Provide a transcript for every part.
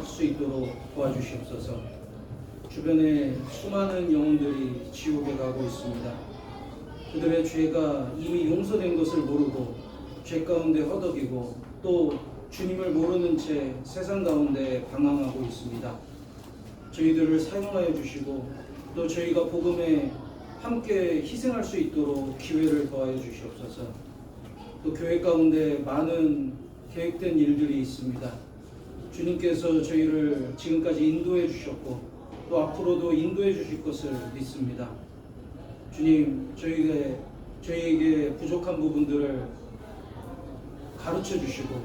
수 있도록 도와주시옵소서. 주변에 수많은 영혼들이 지옥에 가고 있습니다. 그들의 죄가 이미 용서된 것을 모르고 죄 가운데 허덕이고 또 주님을 모르는 채 세상 가운데 방황하고 있습니다. 저희들을 사용하여 주시고 또 저희가 복음에 함께 희생할 수 있도록 기회를 더하여 주시옵소서. 또 교회 가운데 많은 계획된 일들이 있습니다. 주님께서 저희를 지금까지 인도해 주셨고 또 앞으로도 인도해 주실 것을 믿습니다. 주님, 저희에게 부족한 부분들을 가르쳐 주시고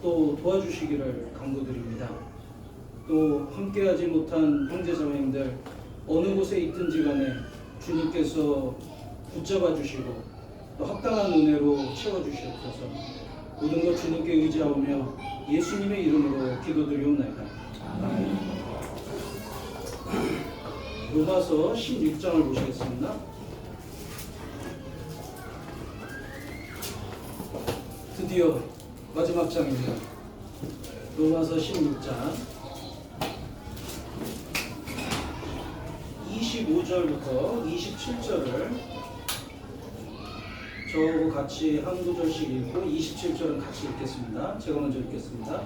또 도와주시기를 간구드립니다. 또 함께하지 못한 형제자매님들 어느 곳에 있든지 간에 주님께서 붙잡아 주시고 또 합당한 은혜로 채워주시옵소서. 모든 것 주님께 의지하오며 예수님의 이름으로 기도드리옵나이다. 아멘. 로마서 16장을 보시겠습니다. 드디어 마지막 장입니다. 로마서 16장 25절부터 27절을 저하고 같이 한 구절씩 읽고 27절은 같이 읽겠습니다. 제가 먼저 읽겠습니다.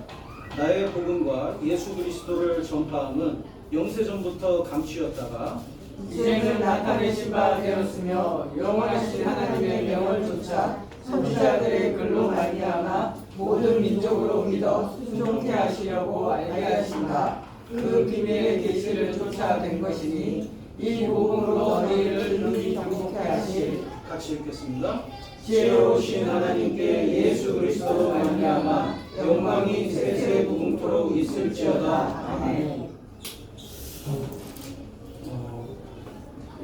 나의 복음과 예수 그리스도를 전파함은 영세전부터 감추었다가 이제는 나타내신 바 되었으며 영원하신 하나님의 명을 쫓아 선지자들의 글로 말미암아 모든 민족으로 믿어 순종케 하시려고 알게 하신다. 그 비밀의 계시를 쫓아 된 것이니 이 복음으로 너희를 능히 정복케 하실. 같이 읽겠습니다. 지혜로우신 하나님께 예수 그리스도로 말미암아 영광이 세세 무궁토록 있을지어다. 아멘.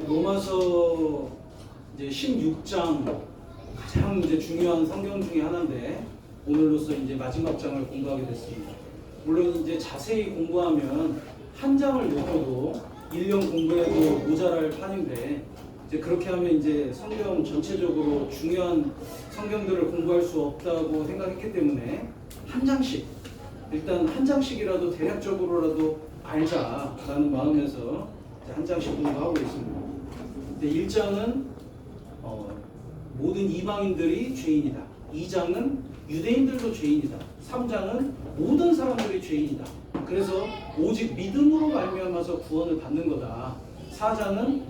로마서 이제 16장 가장 이제 중요한 성경 중에 하나인데 오늘로써 이제 마지막 장을 공부하게 됐습니다. 물론 이제 자세히 공부하면 한 장을 놓고도 1년 공부해도 모자랄 판인데 이제 그렇게 하면 이제 성경 전체적으로 중요한 성경들을 공부할 수 없다고 생각했기 때문에 한 장씩 일단 한 장씩이라도 대략적으로라도 알자라는 마음에서 한 장씩 공부하고 있습니다. 근데 1장은 모든 이방인들이 죄인이다. 2장은 유대인들도 죄인이다. 3장은 모든 사람들이 죄인이다. 그래서 오직 믿음으로 말미암아서 구원을 받는 거다. 4장은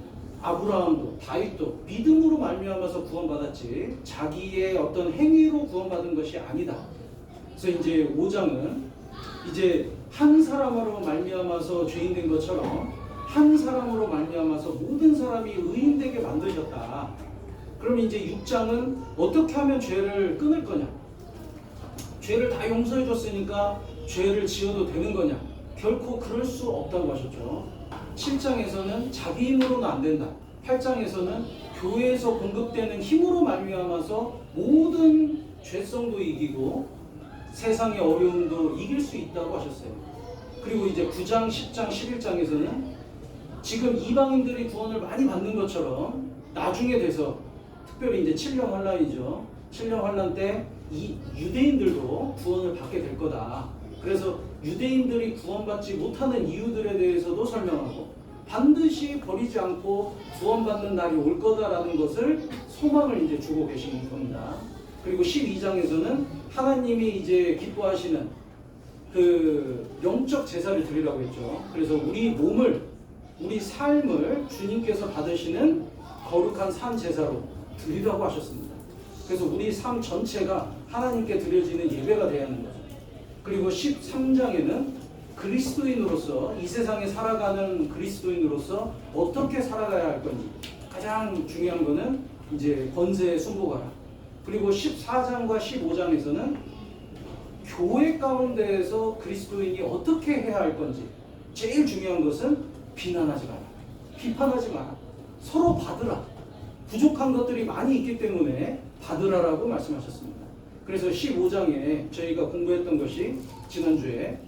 아브라함도 다윗도 믿음으로 말미암아서 구원받았지 자기의 어떤 행위로 구원받은 것이 아니다. 그래서 이제 5장은 이제 한 사람으로 말미암아서 죄인된 것처럼 한 사람으로 말미암아서 모든 사람이 의인되게 만드셨다. 그럼 이제 6장은 어떻게 하면 죄를 끊을 거냐? 죄를 다 용서해 줬으니까 죄를 지어도 되는 거냐? 결코 그럴 수 없다고 하셨죠. 7장에서는 자기 힘으로는 안 된다. 8장에서는 교회에서 공급되는 힘으로 말미암아서 모든 죄성도 이기고 세상의 어려움도 이길 수 있다고 하셨어요. 그리고 이제 9장, 10장, 11장에서는 지금 이방인들이 구원을 많이 받는 것처럼 나중에 돼서 특별히 이제 7년 환란이죠. 7년 환란 때 이 유대인들도 구원을 받게 될 거다. 그래서 유대인들이 구원받지 못하는 이유들에 대해서도 설명하고 반드시 버리지 않고 구원받는 날이 올 거다라는 것을 소망을 이제 주고 계시는 겁니다. 그리고 12장에서는 하나님이 이제 기뻐하시는 그 영적 제사를 드리라고 했죠. 그래서 우리 몸을, 우리 삶을 주님께서 받으시는 거룩한 산 제사로 드리라고 하셨습니다. 그래서 우리 삶 전체가 하나님께 드려지는 예배가 되어야 하는 거죠. 그리고 13장에는 그리스도인으로서 이 세상에 살아가는 그리스도인으로서 어떻게 살아가야 할 건지 가장 중요한 거는 이제 권세에 순복하라. 그리고 14장과 15장에서는 교회 가운데에서 그리스도인이 어떻게 해야 할 건지 제일 중요한 것은 비난하지 마라. 비판하지 마라. 서로 받으라. 부족한 것들이 많이 있기 때문에 받으라라고 말씀하셨습니다. 그래서 15장에 저희가 공부했던 것이 지난주에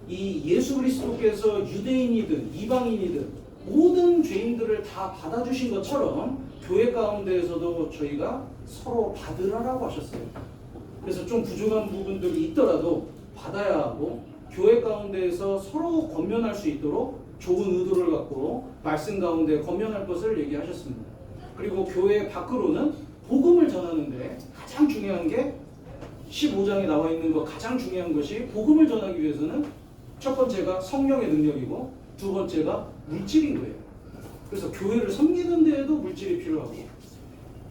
이 예수 그리스도께서 유대인이든 이방인이든 모든 죄인들을 다 받아주신 것처럼 교회 가운데에서도 저희가 서로 받으라라고 하셨어요. 그래서 좀 부족한 부분들이 있더라도 받아야 하고 교회 가운데에서 서로 권면할 수 있도록 좋은 의도를 갖고 말씀 가운데 권면할 것을 얘기하셨습니다. 그리고 교회 밖으로는 복음을 전하는데 가장 중요한 게 15장에 나와 있는 것 가장 중요한 것이 복음을 전하기 위해서는 첫 번째가 성령의 능력이고 두 번째가 물질인 거예요. 그래서 교회를 섬기는 데에도 물질이 필요하고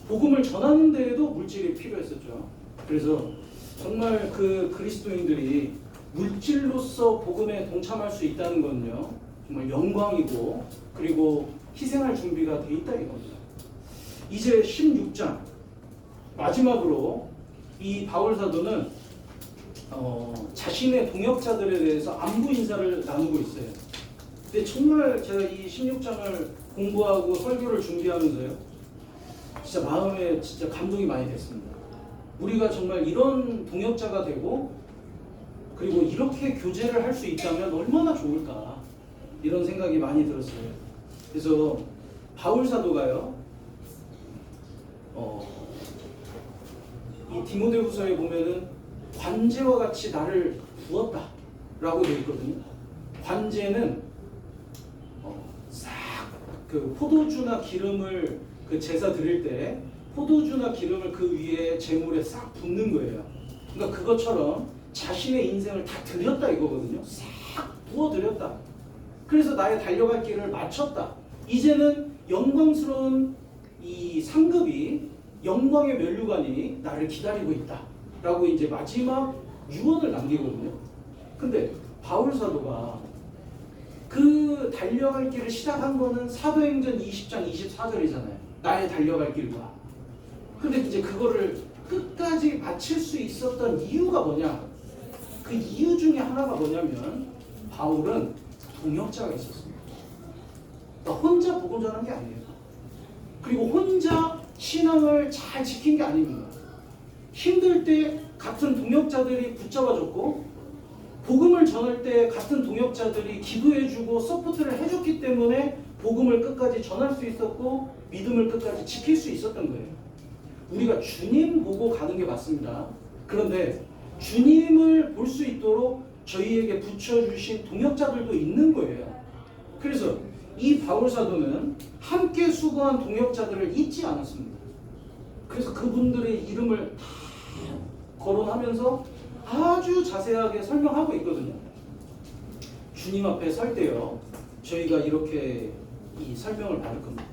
복음을 전하는 데에도 물질이 필요했었죠. 그래서 정말 그 그리스도인들이 물질로서 복음에 동참할 수 있다는 건요 정말 영광이고 그리고 희생할 준비가 돼 있다 이겁니다. 이제 16장 마지막으로 이 바울 사도는 자신의 동역자들에 대해서 안부 인사를 나누고 있어요. 근데 정말 제가 이 16장을 공부하고 설교를 준비하면서요 진짜 마음에 진짜 감동이 많이 됐습니다. 우리가 정말 이런 동역자가 되고 그리고 이렇게 교제를 할 수 있다면 얼마나 좋을까 이런 생각이 많이 들었어요. 그래서 바울 사도가요 이 디모데후서에 보면은 관제와 같이 나를 부었다 라고 되어 있거든요. 관제는 싹 그 포도주나 기름을 그 제사 드릴 때 포도주나 기름을 그 위에 제물에 싹 붓는 거예요. 그러니까 그것처럼 자신의 인생을 다 드렸다 이거거든요. 싹 부어드렸다. 그래서 나의 달려갈 길을 마쳤다. 이제는 영광스러운 이 상급이 영광의 면류관이 나를 기다리고 있다 라고 이제 마지막 유언을 남기거든요. 근데 바울 사도가 그 달려갈 길을 시작한 거는 사도행전 20장 24절이잖아요. 나의 달려갈 길과. 근데 이제 그거를 끝까지 마칠 수 있었던 이유가 뭐냐? 그 이유 중에 하나가 뭐냐면 바울은 동역자가 있었습니다. 그러니까 혼자 복음 전한 게 아니에요. 그리고 혼자 신앙을 잘 지킨 게 아닙니다. 힘들 때 같은 동역자들이 붙잡아줬고 복음을 전할 때 같은 동역자들이 기도해주고 서포트를 해줬기 때문에 복음을 끝까지 전할 수 있었고 믿음을 끝까지 지킬 수 있었던 거예요. 우리가 주님 보고 가는 게 맞습니다. 그런데 주님을 볼 수 있도록 저희에게 붙여주신 동역자들도 있는 거예요. 그래서 이 바울 사도는 함께 수고한 동역자들을 잊지 않았습니다. 그래서 그분들의 이름을 다 거론하면서 아주 자세하게 설명하고 있거든요. 주님 앞에 설 때요 저희가 이렇게 이 설명을 받을 겁니다.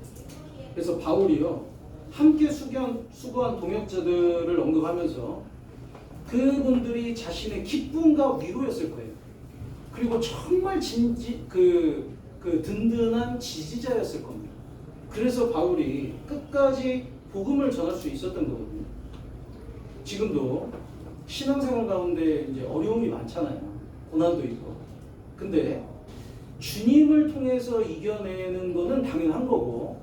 그래서 바울이요 함께 수고한 동역자들을 언급하면서 그분들이 자신의 기쁨과 위로였을 거예요. 그리고 정말 든든한 지지자였을 겁니다. 그래서 바울이 끝까지 복음을 전할 수 있었던 거거든요. 지금도 신앙생활 가운데 이제 어려움이 많잖아요. 고난도 있고. 근데 주님을 통해서 이겨내는 거는 당연한 거고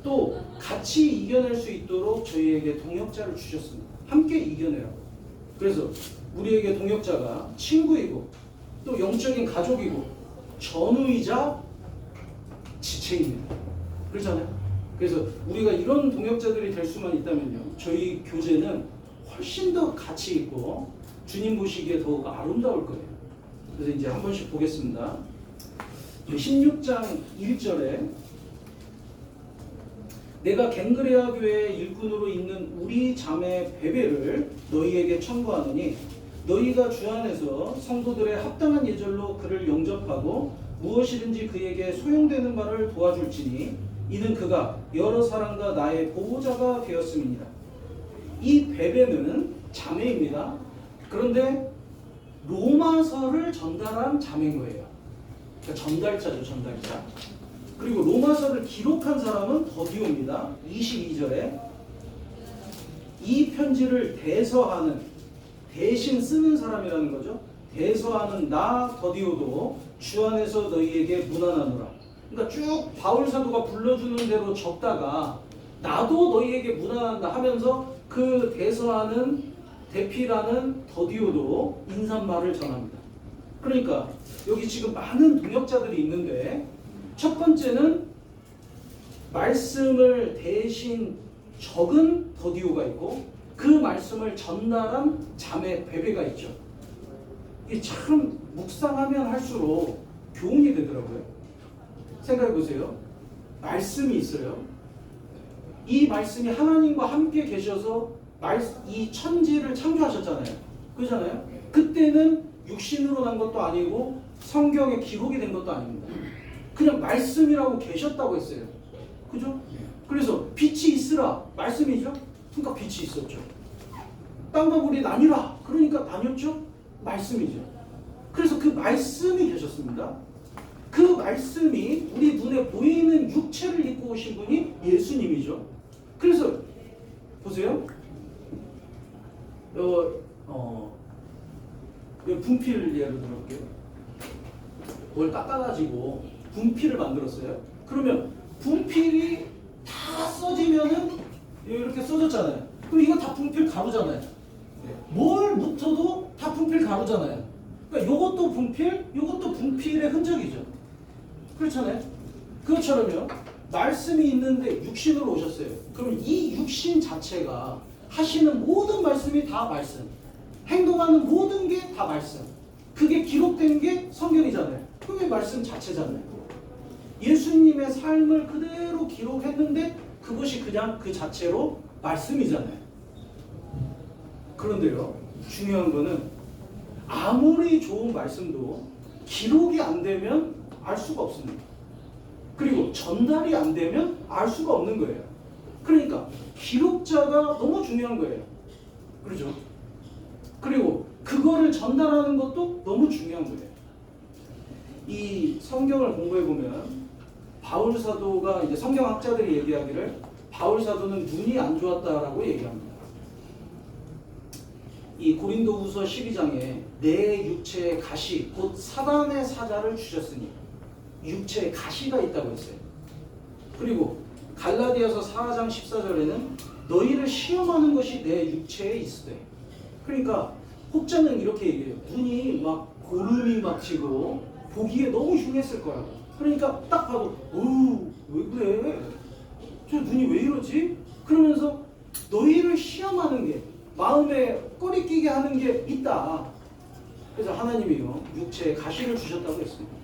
또 같이 이겨낼 수 있도록 저희에게 동역자를 주셨습니다. 함께 이겨내라고. 그래서 우리에게 동역자가 친구이고 또 영적인 가족이고 전우이자 지체입니다. 그렇잖아요. 그래서 우리가 이런 동역자들이 될 수만 있다면요 저희 교제는 훨씬 더 가치 있고 주님 보시기에 더욱 아름다울 거예요. 그래서 이제 한 번씩 보겠습니다. 16장 1절에 내가 갱그레아 교회 일꾼으로 있는 우리 자매 베베를 너희에게 청구하노니 너희가 주 안에서 성도들의 합당한 예절로 그를 영접하고 무엇이든지 그에게 소용되는 바를 도와줄지니 이는 그가 여러 사람과 나의 보호자가 되었음이니라. 이 베베는 자매입니다. 그런데 로마서를 전달한 자매인 거예요. 그러니까 전달자죠, 전달자. 그리고 로마서를 기록한 사람은 더디오입니다. 22절에 이 편지를 대서하는, 대신 쓰는 사람이라는 거죠. 대서하는 나 더디오도 주 안에서 너희에게 문안하노라. 그러니까 쭉 바울 사도가 불러주는 대로 적다가 나도 너희에게 문안한다 하면서 그 대서하는 대피라는 더디오도 인사말을 전합니다. 그러니까 여기 지금 많은 동역자들이 있는데 첫 번째는 말씀을 대신 적은 더디오가 있고 그 말씀을 전달한 자매 베베가 있죠. 이게 참 묵상하면 할수록 교훈이 되더라고요. 생각해 보세요. 말씀이 있어요. 이 말씀이 하나님과 함께 계셔서 이 천지를 창조하셨잖아요. 그렇잖아요. 그때는 육신으로 난 것도 아니고 성경에 기록이 된 것도 아닙니다. 그냥 말씀이라고 계셨다고 했어요. 그죠? 그래서 빛이 있으라 말씀이죠. 그러니까 빛이 있었죠. 땅과 물이 나뉘라 그러니까 나뉘었죠. 말씀이죠. 그래서 그 말씀이 계셨습니다. 그 말씀이 우리 눈에 보이는 육체를 입고 오신 분이 예수님이죠. 그래서 보세요. 분필 예를 들어볼게요. 뭘 깎아가지고 분필을 만들었어요. 그러면 분필이 다 써지면은 이렇게 써졌잖아요. 그럼 이거 다 분필 가루잖아요. 뭘 묻혀도 다 분필 가루잖아요. 그러니까 이것도 분필, 이것도 분필의 흔적이죠. 그렇잖아요. 그것처럼요. 말씀이 있는데 육신으로 오셨어요. 그러면 이 육신 자체가 하시는 모든 말씀이 다 말씀. 행동하는 모든 게 다 말씀. 그게 기록된 게 성경이잖아요. 그게 말씀 자체잖아요. 예수님의 삶을 그대로 기록했는데 그것이 그냥 그 자체로 말씀이잖아요. 그런데요, 중요한 거는 아무리 좋은 말씀도 기록이 안 되면 알 수가 없습니다. 그리고 전달이 안 되면 알 수가 없는 거예요. 그러니까 기록자가 너무 중요한 거예요. 그렇죠? 그리고 그거를 전달하는 것도 너무 중요한 거예요. 이 성경을 공부해 보면 바울 사도가 이제 성경학자들이 얘기하기를 바울 사도는 눈이 안 좋았다라고 얘기합니다. 이 고린도후서 12장에 내 육체의 가시 곧 사단의 사자를 주셨으니 육체에 가시가 있다고 했어요. 그리고 갈라디아서 4장 14절에는 너희를 시험하는 것이 내 육체에 있으되. 그러니까 혹자는 이렇게 얘기해요. 눈이 막 고름이 막 치고 보기에 너무 흉했을 거라고. 그러니까 딱 봐도 왜 그래? 저 눈이 왜 이러지? 그러면서 너희를 시험하는 게 마음에 꺼리끼게 하는 게 있다. 그래서 하나님이요 육체에 가시를 주셨다고 했습니다.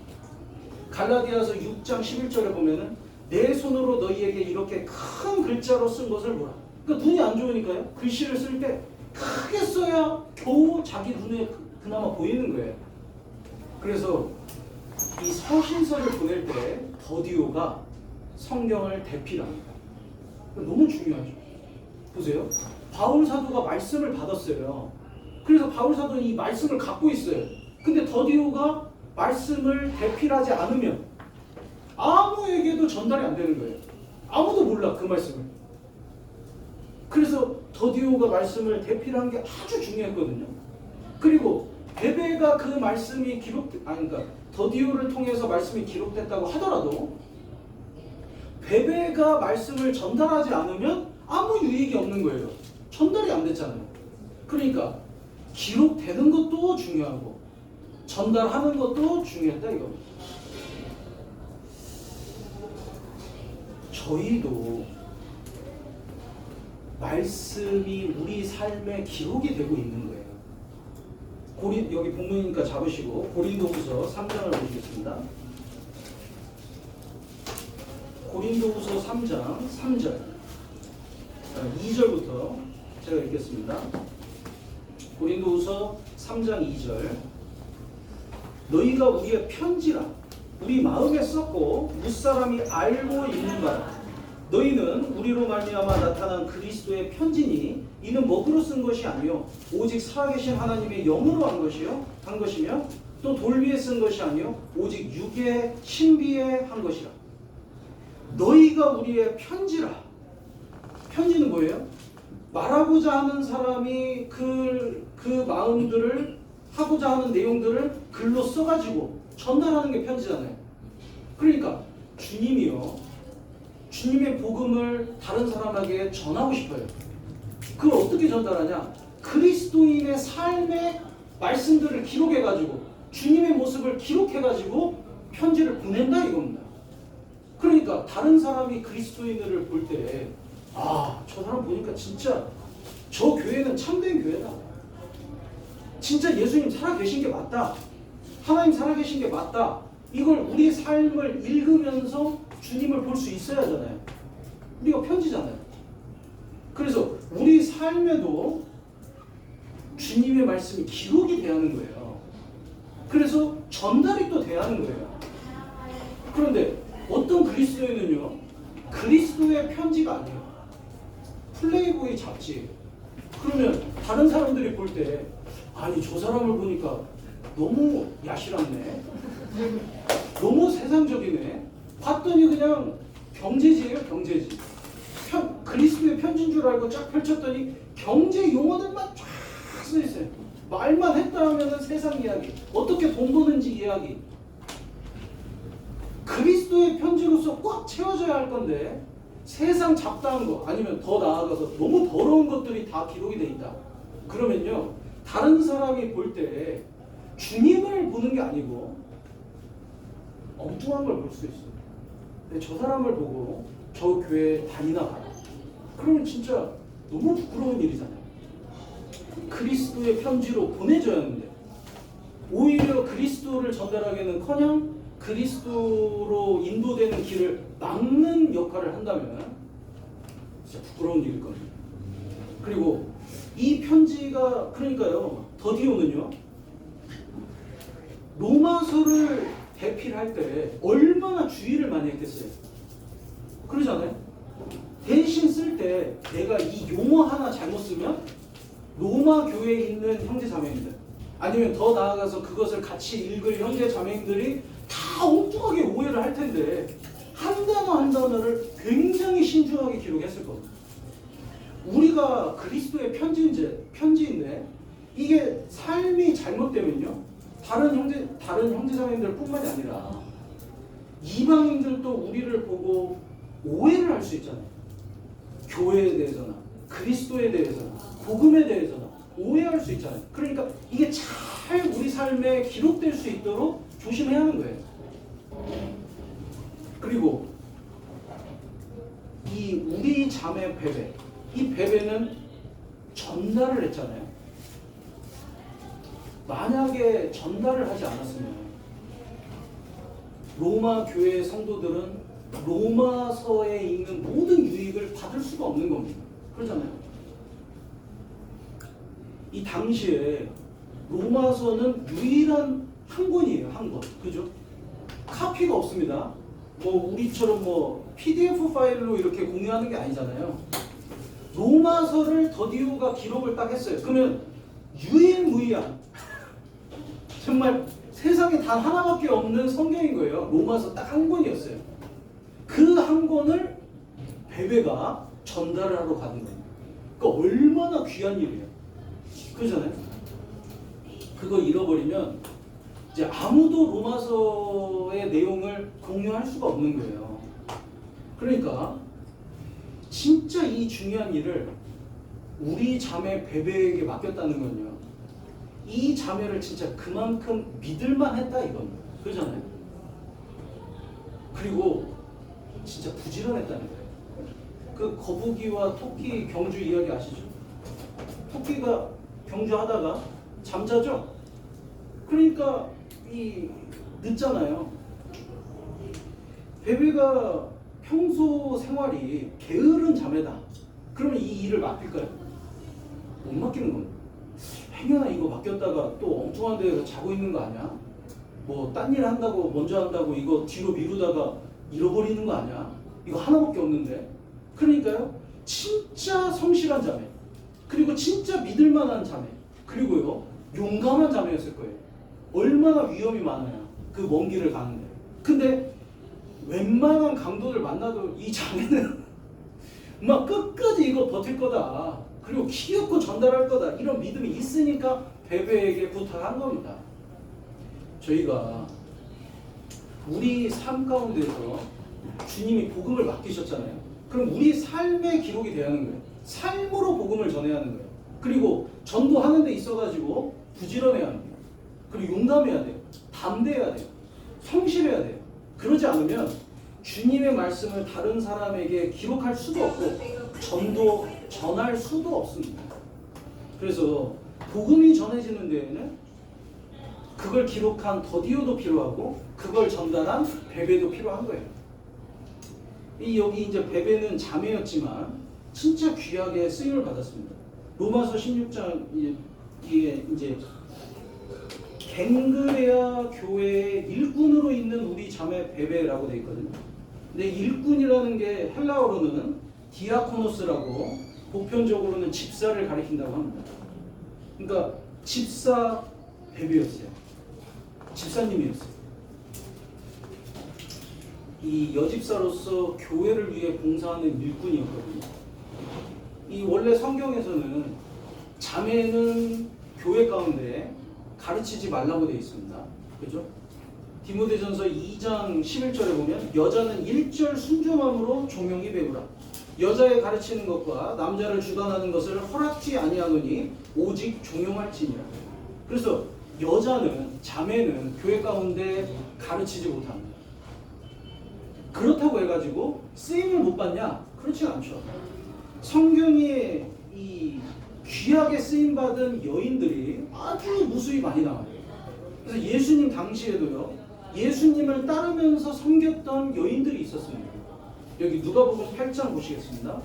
갈라디아서 6장 11절에 보면은 내 손으로 너희에게 이렇게 큰 글자로 쓴 것을 보라. 그러니까 눈이 안 좋으니까요. 글씨를 쓸 때 크게 써야 겨우 자기 눈에 그나마 보이는 거예요. 그래서 이 서신서를 보낼 때 더디오가 성경을 대필합니다. 너무 중요하죠. 보세요. 바울 사도가 말씀을 받았어요. 그래서 바울 사도는 이 말씀을 갖고 있어요. 근데 더디오가 말씀을 대필하지 않으면 아무에게도 전달이 안 되는 거예요. 아무도 몰라 그 말씀을. 그래서 더디오가 말씀을 대필한 게 아주 중요했거든요. 그리고 베베가 그 말씀이 그러니까 더디오를 통해서 말씀이 기록됐다고 하더라도 베베가 말씀을 전달하지 않으면 아무 유익이 없는 거예요. 전달이 안 됐잖아요. 그러니까 기록되는 것도 중요하고 전달하는 것도 중요하다 이겁니다. 저희도 말씀이 우리 삶에 기록이 되고 있는 거예요. 여기 본문이니까 잡으시고 고린도후서 3장을 보시겠습니다. 고린도후서 3장 3절 2절부터 제가 읽겠습니다. 고린도후서 3장 2절 너희가 우리의 편지라 우리 마음에 썼고 무사람이 알고 있는 바라 너희는 우리로 말미암아 나타난 그리스도의 편지니 이는 먹으로 쓴 것이 아니요 오직 살아계신 하나님의 영으로 한 것이며 또 돌 위에 쓴 것이 아니요 오직 육의 신비에 한 것이라. 너희가 우리의 편지라. 편지는 뭐예요? 말하고자 하는 사람이 그 마음들을 하고자 하는 내용들을 글로 써가지고 전달하는 게 편지잖아요. 그러니까 주님이요 주님의 복음을 다른 사람에게 전하고 싶어요. 그걸 어떻게 전달하냐? 그리스도인의 삶의 말씀들을 기록해가지고 주님의 모습을 기록해가지고 편지를 보낸다 이겁니다. 그러니까 다른 사람이 그리스도인을 볼 때 저 사람 보니까 진짜 저 교회는 참된 교회다. 진짜 예수님 살아계신 게 맞다. 하나님 살아계신 게 맞다. 이걸 우리 삶을 읽으면서 주님을 볼 수 있어야 하잖아요. 우리가 편지잖아요. 그래서 우리 삶에도 주님의 말씀이 기록이 돼야 하는 거예요. 그래서 전달이 또 돼야 하는 거예요. 그런데 어떤 그리스도인은요, 그리스도의 편지가 아니에요. 플레이보이 잡지. 그러면 다른 사람들이 볼 때, 아니 저 사람을 보니까 너무 야실하네, 너무 세상적이네, 봤더니 그냥 경제지예요. 경제지. 그리스도의 편지인 줄 알고 쫙 펼쳤더니 경제 용어들만 쫙 써있어요. 말만 했다 하면은 세상 이야기, 어떻게 돈 버는지 이야기. 그리스도의 편지로서 꽉 채워져야 할 건데 세상 잡다한 거, 아니면 더 나아가서 너무 더러운 것들이 다 기록이 돼 있다. 그러면요, 다른 사람이 볼 때 주님을 보는 게 아니고 엉뚱한 걸 볼 수 있어요. 근데 저 사람을 보고 저 교회에 다니나 봐라. 그러면 진짜 너무 부끄러운 일이잖아요. 그리스도의 편지로 보내줘야 하는데 오히려 그리스도를 전달하기는커녕 그리스도로 인도되는 길을 막는 역할을 한다면 진짜 부끄러운 일일 겁니다. 그리고 이 편지가, 그러니까요, 더디오는요, 로마서를 대필할 때 얼마나 주의를 많이 했겠어요. 그러잖아요. 대신 쓸 때 내가 이 용어 하나 잘못 쓰면 로마 교회에 있는 형제 자매님들, 아니면 더 나아가서 그것을 같이 읽을 형제 자매님들이 다 엉뚱하게 오해를 할 텐데 한 단어 한 단어를 굉장히 신중하게 기록했을 겁니다. 우리가 그리스도의 편지인데 이게 삶이 잘못되면요, 다른 형제자매님들 뿐만이 아니라 이방인들도 우리를 보고 오해를 할 수 있잖아요. 교회에 대해서나 그리스도에 대해서나 복음에 대해서나 오해할 수 있잖아요. 그러니까 이게 잘 우리 삶에 기록될 수 있도록 조심해야 하는 거예요. 그리고 이 우리 자매 베베, 이 베베는 전달을 했잖아요. 만약에 전달을 하지 않았으면 로마 교회 성도들은 로마서에 있는 모든 유익을 받을 수가 없는 겁니다. 그렇잖아요. 이 당시에 로마서는 유일한 한 권이에요. 한 권. 그죠? 카피가 없습니다. 뭐 우리처럼 뭐 PDF 파일로 이렇게 공유하는 게 아니잖아요. 로마서를 더디오가 기록을 딱 했어요. 그러면 유일무이한 정말 세상에 단 하나밖에 없는 성경인 거예요. 로마서 딱 한 권이었어요. 그 한 권을 베베가 전달을 하러 가는 거예요. 그러니까 얼마나 귀한 일이에요. 그러잖아요. 그거 잃어버리면 이제 아무도 로마서의 내용을 공유할 수가 없는 거예요. 그러니까 진짜 이 중요한 일을 우리 자매 베베에게 맡겼다는 건요, 이 자매를 진짜 그만큼 믿을만 했다 이겁니다. 그러잖아요. 그리고 진짜 부지런했다는 거예요. 그 거북이와 토끼 경주 이야기 아시죠? 토끼가 경주하다가 잠자죠? 그러니까 늦잖아요. 베베가 평소 생활이 게으른 자매다. 그러면 이 일을 맡길까요? 못 맡기는 겁니다. 행여나 이거 맡겼다가 또 엉뚱한 데서 자고 있는 거 아니야? 뭐 딴 일 한다고 먼저 한다고 이거 뒤로 미루다가 잃어버리는 거 아니야? 이거 하나밖에 없는데. 그러니까요, 진짜 성실한 자매, 그리고 진짜 믿을만한 자매, 그리고요 용감한 자매였을 거예요. 얼마나 위험이 많아요, 그 먼 길을 가는데. 근데 웬만한 강도들 만나도 이 자매는 막 끝까지 이거 버틸 거다, 그리고 키웠고 전달할 거다, 이런 믿음이 있으니까 베베에게 부탁한 겁니다. 저희가 우리 삶 가운데서 주님이 복음을 맡기셨잖아요. 그럼 우리 삶의 기록이 돼야 하는 거예요. 삶으로 복음을 전해야 하는 거예요. 그리고 전도하는 데 있어가지고 부지런해야 합니다. 그리고 용감해야 돼요. 담대해야 돼요. 성실해야 돼요. 그러지 않으면 주님의 말씀을 다른 사람에게 기록할 수도 없고 전할 수도 없습니다. 그래서 복음이 전해지는 데에는 그걸 기록한 더디오도 필요하고 그걸 전달한 베베도 필요한 거예요. 여기 이제 베베는 자매였지만 진짜 귀하게 쓰임을 받았습니다. 로마서 16장 이게 이제 갱그레아 교회의 일꾼으로 있는 우리 자매 베베라고 되어 있거든요. 근데 일꾼이라는 게 헬라어로는 디아코노스라고 보편적으로는 집사를 가리킨다고 합니다. 그러니까 집사 베베였어요. 집사님이었어요. 이 여집사로서 교회를 위해 봉사하는 일꾼이었거든요. 이 원래 성경에서는 자매는 교회 가운데 가르치지 말라고 되어 있습니다. 그죠? 디모데전서 2장 11절에 보면 여자는 1절 순종함으로 종용이 배우라. 여자의 가르치는 것과 남자를 주관하는 것을 허락지 아니하노니 오직 종용할지니라. 그래서 여자는 자매는 교회 가운데 가르치지 못합니다. 그렇다고 해가지고 쓰임을 못 받냐? 그렇지 않죠. 성경에 이 귀하게 쓰임받은 여인들이 아주 무수히 많이 나와요. 그래서 예수님 당시에도요, 예수님을 따르면서 섬겼던 여인들이 있었습니다. 여기 누가복음 8장 보시겠습니다.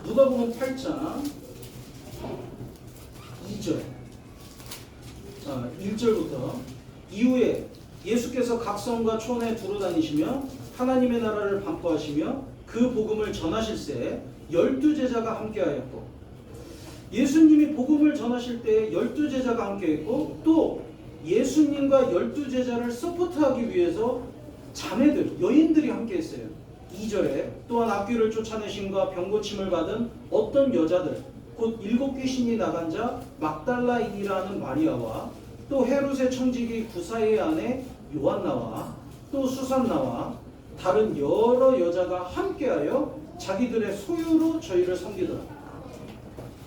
누가복음 8장 2절 1절부터 이후에 예수께서 각 성과 촌에 두루 다니시며 하나님의 나라를 반포하시며 그 복음을 전하실새 12제자가 함께하였고, 예수님이 복음을 전하실 때 12제자가 함께했고, 또 예수님과 12제자를 서포트하기 위해서 자매들, 여인들이 함께했어요. 2절에 또한 악귀를 쫓아내심과 병고침을 받은 어떤 여자들, 곧 7 귀신이 나간 자 막달라인이라는 마리아와 또 헤롯의 청지기 구사의 아내 요한나와 또 수산나와 다른 여러 여자가 함께하여 자기들의 소유로 저희를 섬기더라.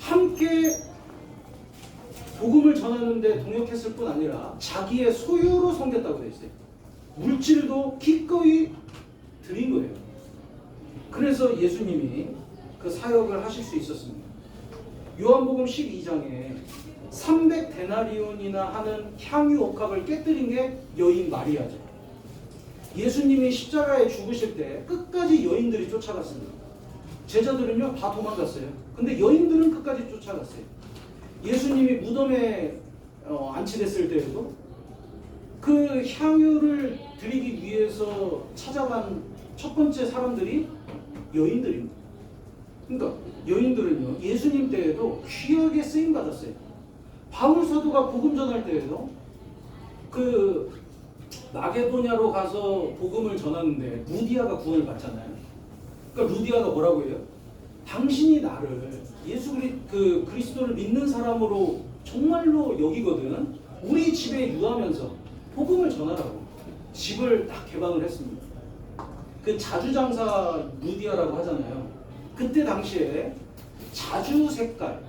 함께 복음을 전하는데 동역했을 뿐 아니라 자기의 소유로 섬겼다고 되어 있어요. 물질도 기꺼이 드린 거예요. 그래서 예수님이 그 사역을 하실 수 있었습니다. 요한복음 12장에 300데나리온이나 하는 향유 옥합을 깨뜨린 게 여인 마리아죠. 예수님이 십자가에 죽으실 때 끝까지 여인들이 쫓아갔습니다. 제자들은요 다 도망갔어요. 근데 여인들은 끝까지 쫓아갔어요. 예수님이 무덤에 안치됐을 때에도 그 향유를 드리기 위해서 찾아간 첫 번째 사람들이 여인들입니다. 그러니까 여인들은요 예수님 때에도 귀하게 쓰임 받았어요. 바울 사도가 복음 전할 때에도 그 마게도냐로 가서 복음을 전하는데 루디아가 구원을 받잖아요. 그러니까 루디아가 뭐라고 해요? 당신이 나를 예수 그리스도를 믿는 사람으로 정말로 여기거든. 우리 집에 유하면서 복음을 전하라고 집을 딱 개방을 했습니다. 그 자주장사 루디아라고 하잖아요. 그때 당시에 자주 색깔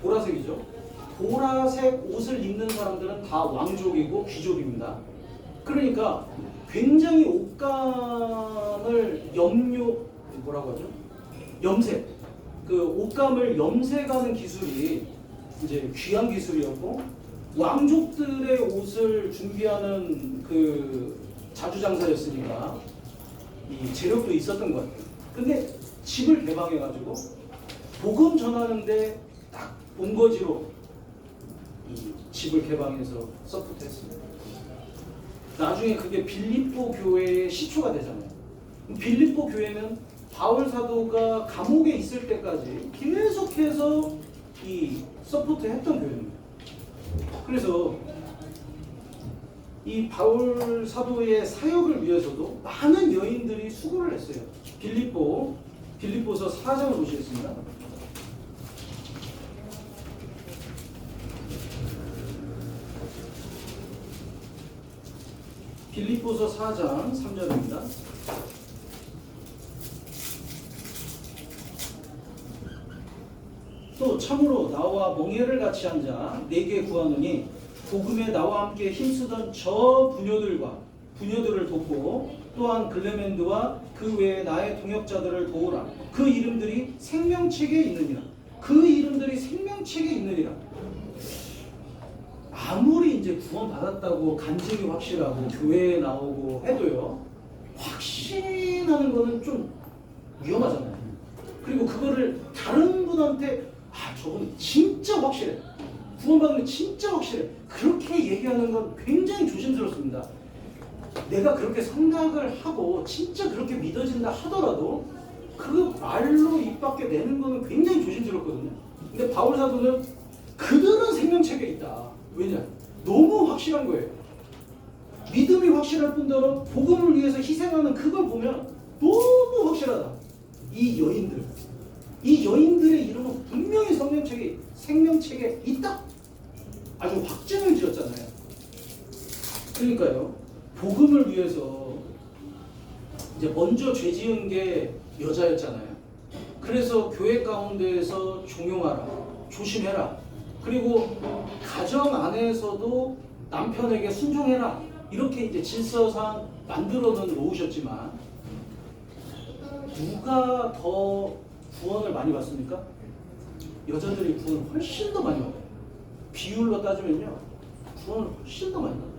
보라색이죠. 보라색 옷을 입는 사람들은 다 왕족이고 귀족입니다. 그러니까 굉장히 옷감을 뭐라고 하죠? 염색. 그 옷감을 염색하는 기술이 이제 귀한 기술이었고, 왕족들의 옷을 준비하는 그 자주장사였으니까 이 재력도 있었던 것 같아요. 근데 집을 개방해가지고 복음 전하는데 딱 본거지로 이 집을 개방해서 서포트했습니다. 나중에 그게 빌립보 교회의 시초가 되잖아요. 빌립보 교회는 바울 사도가 감옥에 있을 때까지 계속해서 이 서포트했던 교회입니다. 그래서 이 바울 사도의 사역을 위해서도 많은 여인들이 수고를 했어요. 빌립보서 4장을 보시겠습니다. 빌립보서 4장 3절입니다. 또 참으로 나와 멍에를 같이 한 자 내게 구하노니 복음에 나와 함께 힘쓰던 저 부녀들을 돕고 또한 글레멘드와 그 외에 나의 동역자들을 도우라. 그 이름들이 생명책에 있느니라. 그 이름들이 생명책에 있느니라. 아무리 이제 구원받았다고 간증이 확실하고 교회에 나오고 해도요, 확신하는 거는 좀 위험하잖아요. 그리고 그거를 다른 분한테 저건 진짜 확실해, 구원받은 게 진짜 확실해, 그렇게 얘기하는 건 굉장히 조심스럽습니다. 내가 그렇게 생각을 하고 진짜 그렇게 믿어진다 하더라도 그 말로 입 밖에 내는 거는 굉장히 조심스럽거든요. 근데 바울 사도는 그들은 생명책에 있다. 왜냐? 너무 확실한 거예요. 믿음이 확실할 뿐더러 복음을 위해서 희생하는 그걸 보면 너무 확실하다. 이 여인들의 이름은 분명히 생명책에 있다. 아주 확증을 지었잖아요. 그러니까요, 복음을 위해서 이제 먼저 죄 지은 게 여자였잖아요. 그래서 교회 가운데에서 종용하라, 조심해라. 그리고 가정 안에서도 남편에게 순종해라. 이렇게 이제 질서상 만들어는 놓으셨지만 누가 더 구원을 많이 받습니까? 여자들이 구원을 훨씬 더 많이 받아요. 비율로 따지면요, 구원을 훨씬 더 많이 받아요.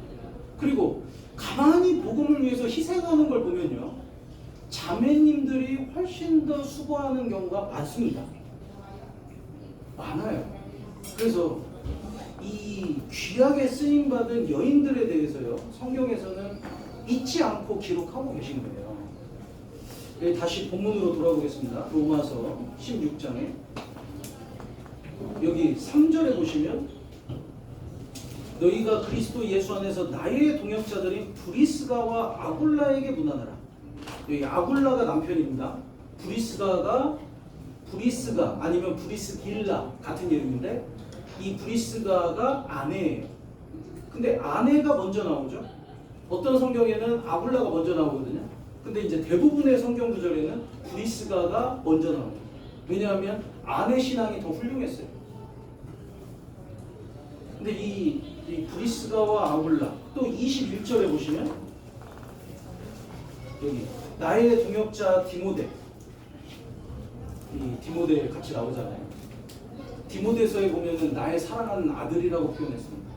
그리고 가만히 복음을 위해서 희생하는 걸 보면요, 자매님들이 훨씬 더 수고하는 경우가 많습니다. 많아요. 그래서 이 귀하게 쓰임받은 여인들에 대해서요, 성경에서는 잊지 않고 기록하고 계신 거예요. 다시 본문으로 돌아보겠습니다. 로마서 16장에 여기 3절에 보시면, 너희가 그리스도 예수 안에서 나의 동역자들인 브리스가와 아굴라에게 문안하라. 여기 아굴라가 남편입니다. 브리스가 아니면 브리스길라 같은 이름인데, 이 브리스가가 아내예요. 근데 아내가 먼저 나오죠. 어떤 성경에는 아굴라가 먼저 나오거든요. 근데 이제 대부분의 성경 구절에는 브리스가가 먼저 나옵니다. 왜냐하면 아내 신앙이 더 훌륭했어요. 근데 이 브리스가와 아굴라, 또 21절에 보시면 여기 나의 동역자 디모데, 이 디모데 같이 나오잖아요. 디모데서에 보면은 나의 사랑하는 아들이라고 표현했습니다.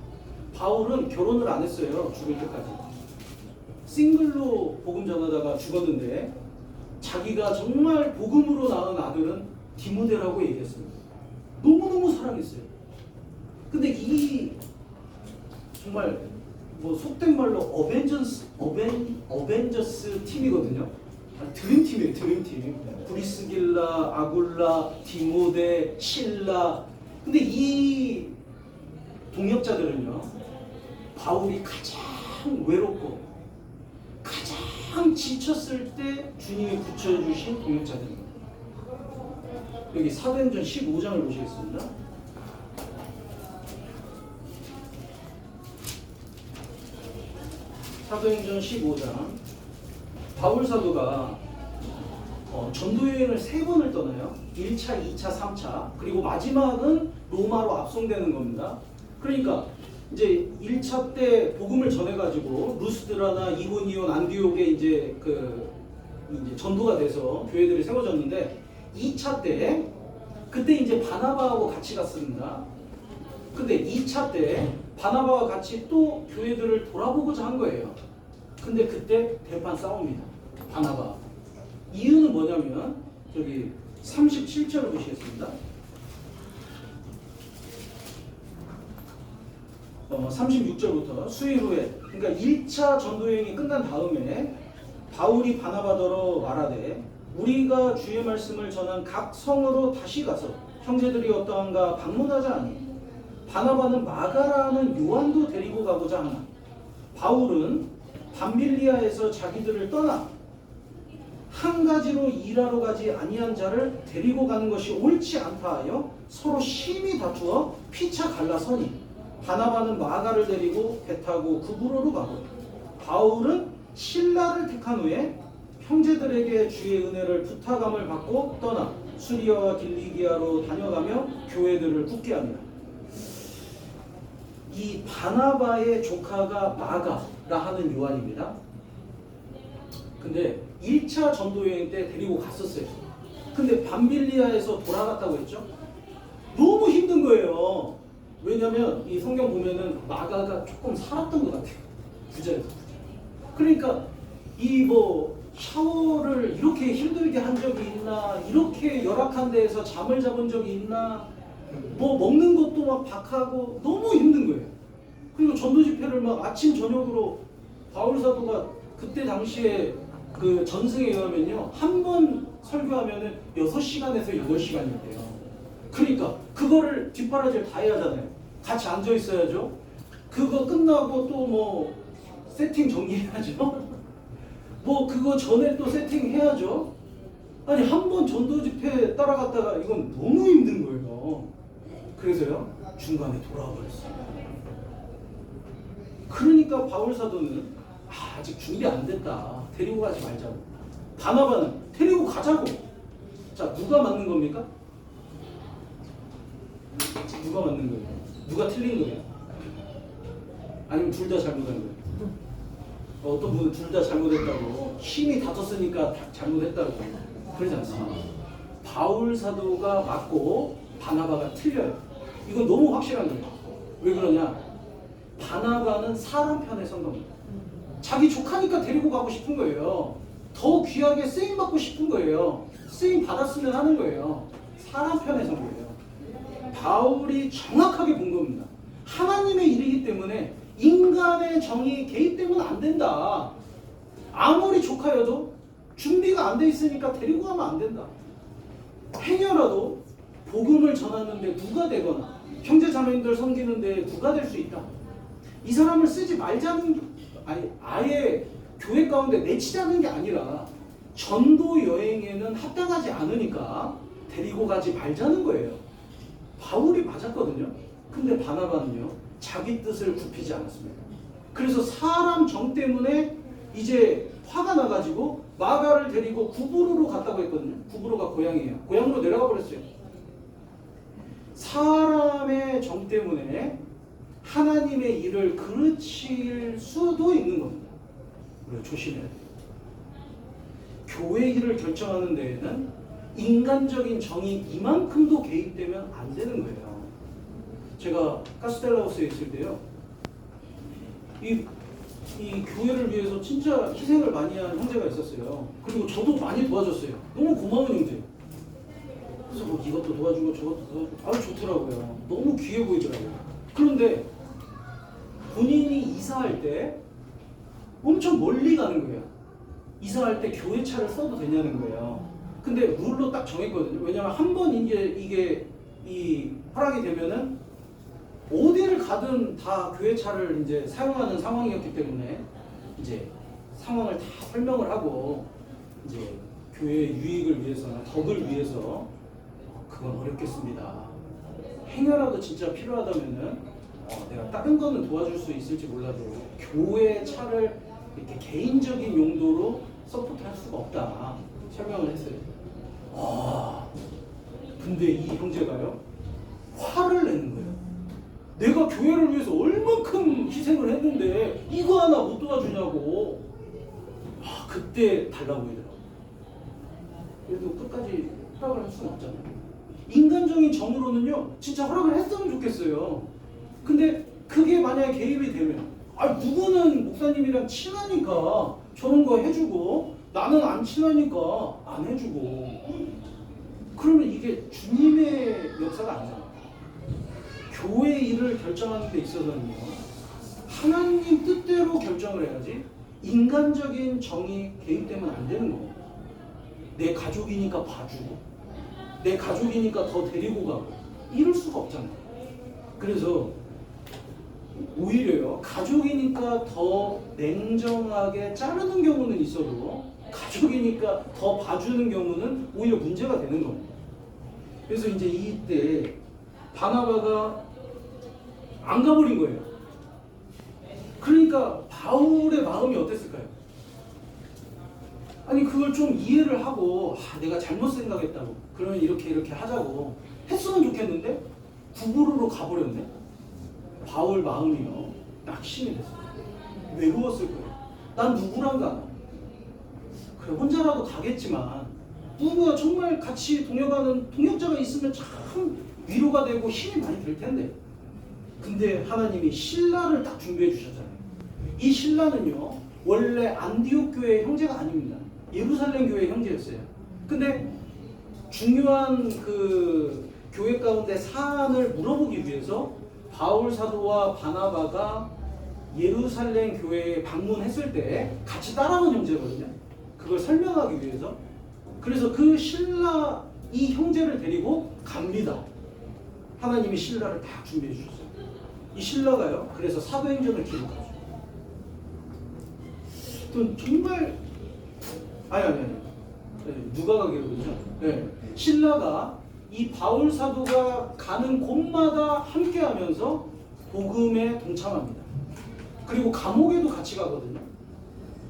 바울은 결혼을 안 했어요. 죽을 때까지. 싱글로 복음 전하다가 죽었는데 자기가 정말 복음으로 낳은 아들은 디모데라고 얘기했습니다. 너무너무 사랑했어요. 근데 이 정말 뭐 속된 말로 어벤져스 팀이거든요. 드림팀이에요, 드림팀. 브리스길라, 아굴라, 디모데, 실라. 근데 이 동역자들은요, 바울이 가장 외롭고 가장 지쳤을 때 주님이 붙여주신 동역자들입니다. 여기 사도행전 15장을 보시겠습니다. 사도행전 15장. 바울 사도가 전도여행을 3번을 떠나요. 1차, 2차, 3차. 그리고 마지막은 로마로 압송되는 겁니다. 그러니까 이제 1차 때 복음을 전해가지고 루스드라나 이고니온, 안디옥에 이제 이제 전도가 돼서 교회들이 세워졌는데, 2차 때 그때 이제 바나바하고 같이 갔습니다. 근데 2차 때 바나바와 같이 또 교회들을 돌아보고자 한 거예요. 근데 그때 대판 싸웁니다. 바나바. 이유는 뭐냐면 여기 37절을 보시겠습니다. 36절부터 수일 후에, 그러니까 1차 전도여행이 끝난 다음에 바울이 바나바더러 말하되, 우리가 주의 말씀을 전한 각 성으로 다시 가서 형제들이 어떠한가 방문하자 하니, 바나바는 마가라는 요한도 데리고 가고자 하나, 바울은 밤빌리아에서 자기들을 떠나 한 가지로 일하러 가지 아니한 자를 데리고 가는 것이 옳지 않다 하여 서로 심히 다투어 피차 갈라서니, 바나바는 마가를 데리고 배 타고 구브로로 가고, 바울은 실라를 택한 후에 형제들에게 주의 은혜를 부탁함을 받고 떠나 수리아와 길리기아로 다녀가며 교회들을 굳게 합니다. 이 바나바의 조카가 마가라 하는 요한입니다. 근데 1차 전도 여행 때 데리고 갔었어요. 근데 밤빌리아에서 돌아갔다고 했죠? 너무 힘든 거예요. 왜냐면 이 성경 보면은 마가가 조금 살았던 것 같아요. 부자였어. 그러니까 이 뭐 샤워를 이렇게 힘들게 한 적이 있나, 이렇게 열악한 데에서 잠을 잡은 적이 있나, 뭐 먹는 것도 막 박하고 너무 힘든 거예요. 그리고 전도 집회를 막 아침 저녁으로 바울 사도가 그때 당시에 그 전승에 의하면요, 한 번 설교하면은 6시간에서 8시간이었대요. 그러니까 그거를 뒷바라지를 다 해야 하잖아요. 같이 앉아 있어야죠. 그거 끝나고 또 뭐 세팅 정리해야죠. 뭐 그거 전에 또 세팅해야죠. 아니 한 번 전도 집회 따라갔다가 이건 너무 힘든 거예요. 그래서요 중간에 돌아와 버렸어요. 그러니까 바울 사도는 아직 준비 안 됐다. 데리고 가지 말자고. 바나바는 데리고 가자고. 자, 누가 맞는 겁니까? 누가 맞는 거예요? 누가 틀린 거예요? 아니면 둘 다 잘못한 거예요? 어떤 분은 둘 다 잘못했다고, 힘이 다퉜으니까 잘못했다고 그러지 않습니다. 바울 사도가 맞고 바나바가 틀려요. 이건 너무 확실한 거예요. 왜 그러냐? 바나바는 사람 편에 선 겁니다. 자기 조카니까 데리고 가고 싶은 거예요. 더 귀하게 쓰임 받고 싶은 거예요. 쓰임 받았으면 하는 거예요. 사람 편에 선 거예요. 바울이 정확하게 본 겁니다. 하나님의 일이기 때문에 인간의 정이 개입되면 안 된다. 아무리 조카여도 준비가 안 돼 있으니까 데리고 가면 안 된다. 행여라도 복음을 전하는데 누가 되거나 형제 자매님들 섬기는데 누가 될 수 있다. 이 사람을 쓰지 말자는, 아니 아예 교회 가운데 내치자는 게 아니라 전도 여행에는 합당하지 않으니까 데리고 가지 말자는 거예요. 바울이 맞았거든요. 근데 바나바는요, 자기 뜻을 굽히지 않았습니다. 그래서 사람 정 때문에 이제 화가 나가지고 마가를 데리고 구브로로 갔다고 했거든요. 구브로가 고향이에요. 고향으로 내려가 버렸어요. 사람의 정 때문에 하나님의 일을 그르칠 수도 있는 겁니다. 우리가 조심해야 돼요. 교회 일을 결정하는 데에는 인간적인 정이 이만큼도 개입되면 안 되는 거예요. 제가 카스텔라우스에 있을 때요, 이 교회를 위해서 진짜 희생을 많이 한 형제가 있었어요. 그리고 저도 많이 도와줬어요. 너무 고마운 형제. 그래서 뭐 이것도 도와주고 저것도 도와주고 아주 좋더라고요. 너무 귀해 보이더라고요. 그런데 본인이 이사할 때 엄청 멀리 가는 거예요. 이사할 때 교회 차를 써도 되냐는 거예요. 근데 룰로 딱 정했거든요. 왜냐면 한 번 이게 허락이 되면은 어디를 가든 다 교회 차를 이제 사용하는 상황이었기 때문에 이제 상황을 다 설명을 하고 이제 교회의 유익을 위해서나 덕을 위해서 그건 어렵겠습니다. 행여라도 진짜 필요하다면은 내가 다른 거는 도와줄 수 있을지 몰라도 교회 차를 이렇게 개인적인 용도로 서포트할 수가 없다 설명을 했어요. 근데 이 형제가요, 화를 내는 거예요. 내가 교회를 위해서 얼만큼 희생을 했는데 이거 하나 못 도와주냐고. 그때 달라 보이더라고요. 그래도 끝까지 허락을 할 수는 없잖아요. 인간적인 정으로는요, 진짜 허락을 했으면 좋겠어요. 근데 그게 만약에 개입이 되면, 누구는 목사님이랑 친하니까 저런 거 해주고 나는 안 친하니까 안 해주고, 그러면 이게 주님의 역사가 아니잖아요. 교회 일을 결정하는 데 있어서는요, 하나님 뜻대로 결정을 해야지 인간적인 정이 개입되면 안 되는 거예요. 내 가족이니까 봐주고 내 가족이니까 더 데리고 가고 이럴 수가 없잖아요. 그래서 오히려요, 가족이니까 더 냉정하게 자르는 경우는 있어도 가족이니까 더 봐주는 경우는 오히려 문제가 되는 겁니다. 그래서 이제 이때 바나바가 안 가버린 거예요. 그러니까 바울의 마음이 어땠을까요? 아니 그걸 좀 이해를 하고 내가 잘못 생각했다고, 그러면 이렇게 하자고 했으면 좋겠는데 구부로로 가버렸네. 바울 마음이요, 낙심이 됐어요. 외로웠을 거예요. 난 누구랑 가나? 그래 혼자라도 가겠지만 누구야 정말 같이 동역하는 동역자가 있으면 참 위로가 되고 힘이 많이 들 텐데. 근데 하나님이 신라를 딱 준비해 주셨잖아요. 이 신라는요 원래 안디옥 교회의 형제가 아닙니다. 예루살렘 교회의 형제였어요. 근데 중요한 그 교회 가운데 사안을 물어보기 위해서 바울 사도와 바나바가 예루살렘 교회에 방문했을 때 같이 따라온 형제거든요. 그걸 설명하기 위해서. 그래서 그 신라 이 형제를 데리고 갑니다. 하나님이 신라를 다 준비해 주셨어요. 이 신라가요. 그래서 사도행전을 기록하죠. 또 정말 아니. 네, 누가가 기록이죠. 네. 신라가 이 바울 사도가 가는 곳마다 함께하면서 복음에 동참합니다. 그리고 감옥에도 같이 가거든요.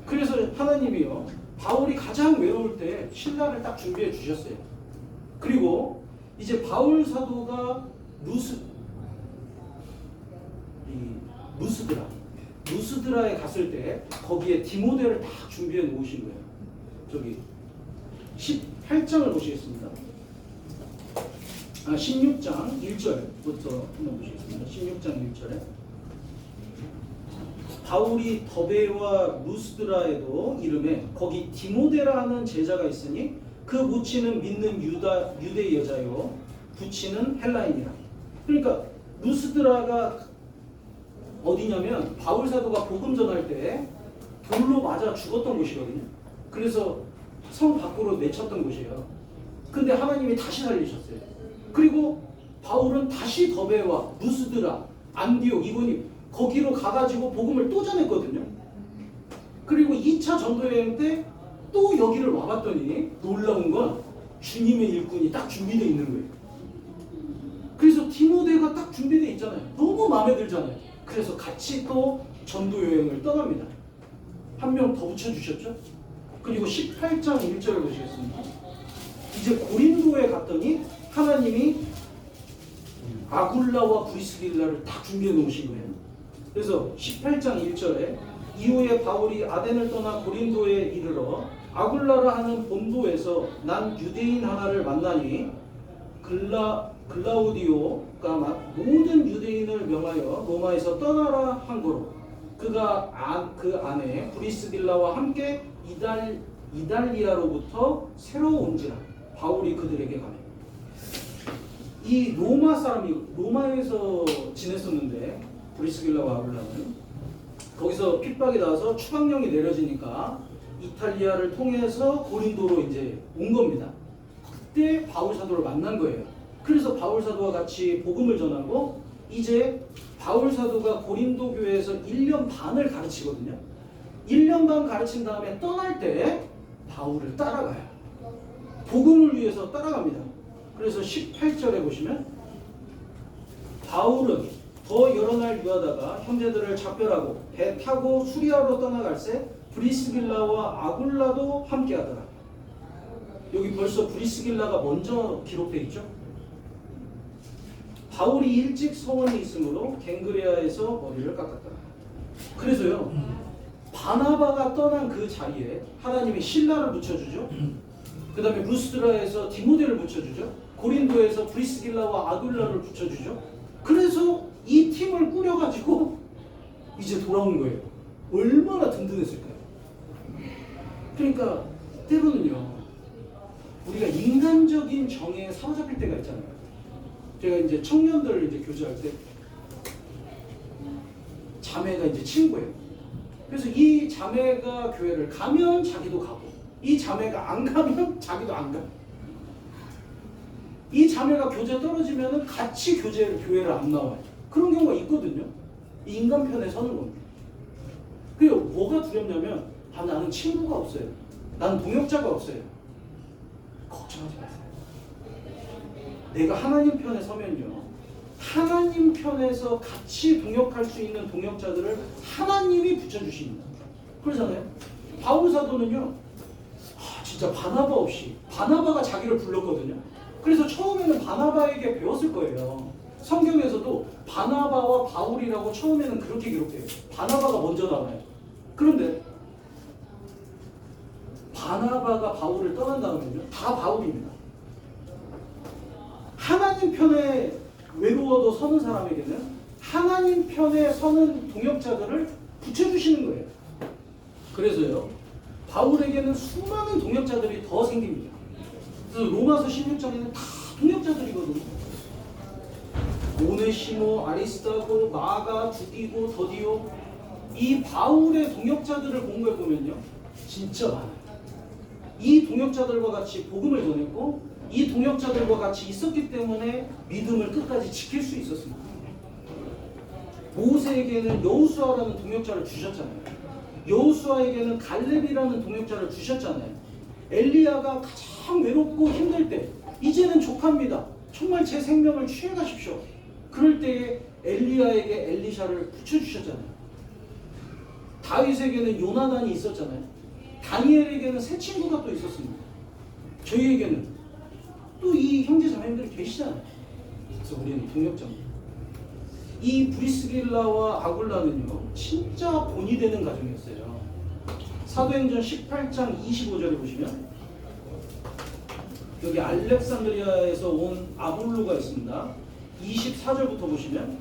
그래서 하나님이요 바울이 가장 외로울 때 신라를 딱 준비해 주셨어요. 그리고 이제 바울 사도가 루스드라에 갔을 때 거기에 디모데를 딱 준비해 놓으신 거예요. 저기 18장을 보시겠습니다. 16장 1절부터 한번 보시겠습니다. 16장 1절에 바울이 더베와 루스드라에도 이름에 거기 디모데라는 제자가 있으니 그 모치는 믿는 유대 여자요 부치는 헬라인이라. 그러니까 루스드라가 어디냐면 바울 사도가 복음 전할 때 돌로 맞아 죽었던 곳이거든요. 그래서 성 밖으로 내쳤던 곳이에요. 근데 하나님이 다시 살리셨어요. 그리고 바울은 다시 더베와 루스드라, 안디옥, 이고니 거기로 가가지고 복음을 또 전했거든요. 그리고 2차 전도여행 때 또 여기를 와봤더니 놀라운 건 주님의 일꾼이 딱 준비되어 있는 거예요. 그래서 디모데가 딱 준비되어 있잖아요. 너무 마음에 들잖아요. 그래서 같이 또 전도여행을 떠납니다. 한 명 더 붙여주셨죠? 그리고 18장 1절을 보시겠습니다. 이제 고린도에 갔더니 하나님이 아굴라와 브리스길라를 딱 준비해 놓으신 거예요. 그래서 18장 1절에 이후에 바울이 아덴을 떠나 고린도에 이르러 아굴라라 하는 본도에서 난 유대인 하나를 만나니 글라우디오가 모든 유대인을 명하여 로마에서 떠나라 한 거로 그가 그 안에 브리스길라와 함께 이달리아로부터 새로 온지라. 바울이 그들에게 가매. 이 로마 사람이 로마에서 지냈었는데 브리스길라와 아굴라는 거기서 핍박이 나와서 추방령이 내려지니까 이탈리아를 통해서 고린도로 이제 온 겁니다. 그때 바울 사도를 만난 거예요. 그래서 바울 사도와 같이 복음을 전하고 이제 바울 사도가 고린도 교회에서 1년 반을 가르치거든요. 1년 반 가르친 다음에 떠날 때 바울을 따라가요. 복음을 위해서 따라갑니다. 그래서 18절에 보시면 바울은 더 여러 날 유하다가 형제들을 작별하고 배 타고 수리아로 떠나갈새 브리스길라와 아굴라도 함께하더라. 여기 벌써 브리스길라가 먼저 기록되어 있죠. 바울이 일찍 서원이 있으므로 갱그레아에서 머리를 깎았더라. 그래서요 바나바가 떠난 그 자리에 하나님이 신라를 붙여주죠. 그 다음에 루스드라에서 디모데를 붙여주죠. 고린도에서 브리스길라와 아굴라를 붙여주죠. 그래서 이 팀을 꾸려가지고 이제 돌아온 거예요. 얼마나 든든했을까요? 그러니까 때로는요 우리가 인간적인 정에 사로잡힐 때가 있잖아요. 제가 이제 청년들 이제 교제할 때 자매가 이제 친구예요. 그래서 이 자매가 교회를 가면 자기도 가고 이 자매가 안 가면 자기도 안 가. 이 자매가 교제 떨어지면 같이 교회를 안 나와요. 그런 경우가 있거든요. 이 인간 편에 서는 겁니다. 그리고 뭐가 두렵냐면 나는 친구가 없어요. 나는 동역자가 없어요. 걱정하지 마세요. 내가 하나님 편에 서면요. 하나님 편에서 같이 동역할 수 있는 동역자들을 하나님이 붙여주십니다. 그러잖아요. 바울 사도는요. 진짜 바나바 없이 바나바가 자기를 불렀거든요. 그래서 처음에는 바나바에게 배웠을 거예요. 성경에서도 바나바와 바울이라고 처음에는 그렇게 기록돼요. 바나바가 먼저 나와요. 그런데 바나바가 바울을 떠난 다음에는요, 다 바울입니다. 하나님 편에 외로워도 서는 사람에게는 하나님 편에 서는 동역자들을 붙여주시는 거예요. 그래서요, 바울에게는 수많은 동역자들이 더 생깁니다. 그래서 로마서 16장에는 다 동역자들이거든요. 오네시모, 아리스타고, 마가, 두기고, 더디오, 이 바울의 동역자들을 공부해 보면요, 진짜 많아요. 이 동역자들과 같이 복음을 전했고, 이 동역자들과 같이 있었기 때문에 믿음을 끝까지 지킬 수 있었습니다. 모세에게는 여호수아라는 동역자를 주셨잖아요. 여호수아에게는 갈렙이라는 동역자를 주셨잖아요. 엘리야가 가장 외롭고 힘들 때, 이제는 족합니다. 정말 제 생명을 취해가십시오. 그럴 때에 엘리야에게 엘리샤를 붙여주셨잖아요. 다윗에게는 요나단이 있었잖아요. 다니엘에게는 새 친구가 또 있었습니다. 저희에게는 또 이 형제 자매님들이 계시잖아요. 그래서 우리는 동역자입니다. 이 브리스길라와 아굴라는요, 진짜 본이 되는 가정이었어요. 사도행전 18장 25절에 보시면 여기 알렉산드리아에서 온 아볼로가 있습니다. 24절부터 보시면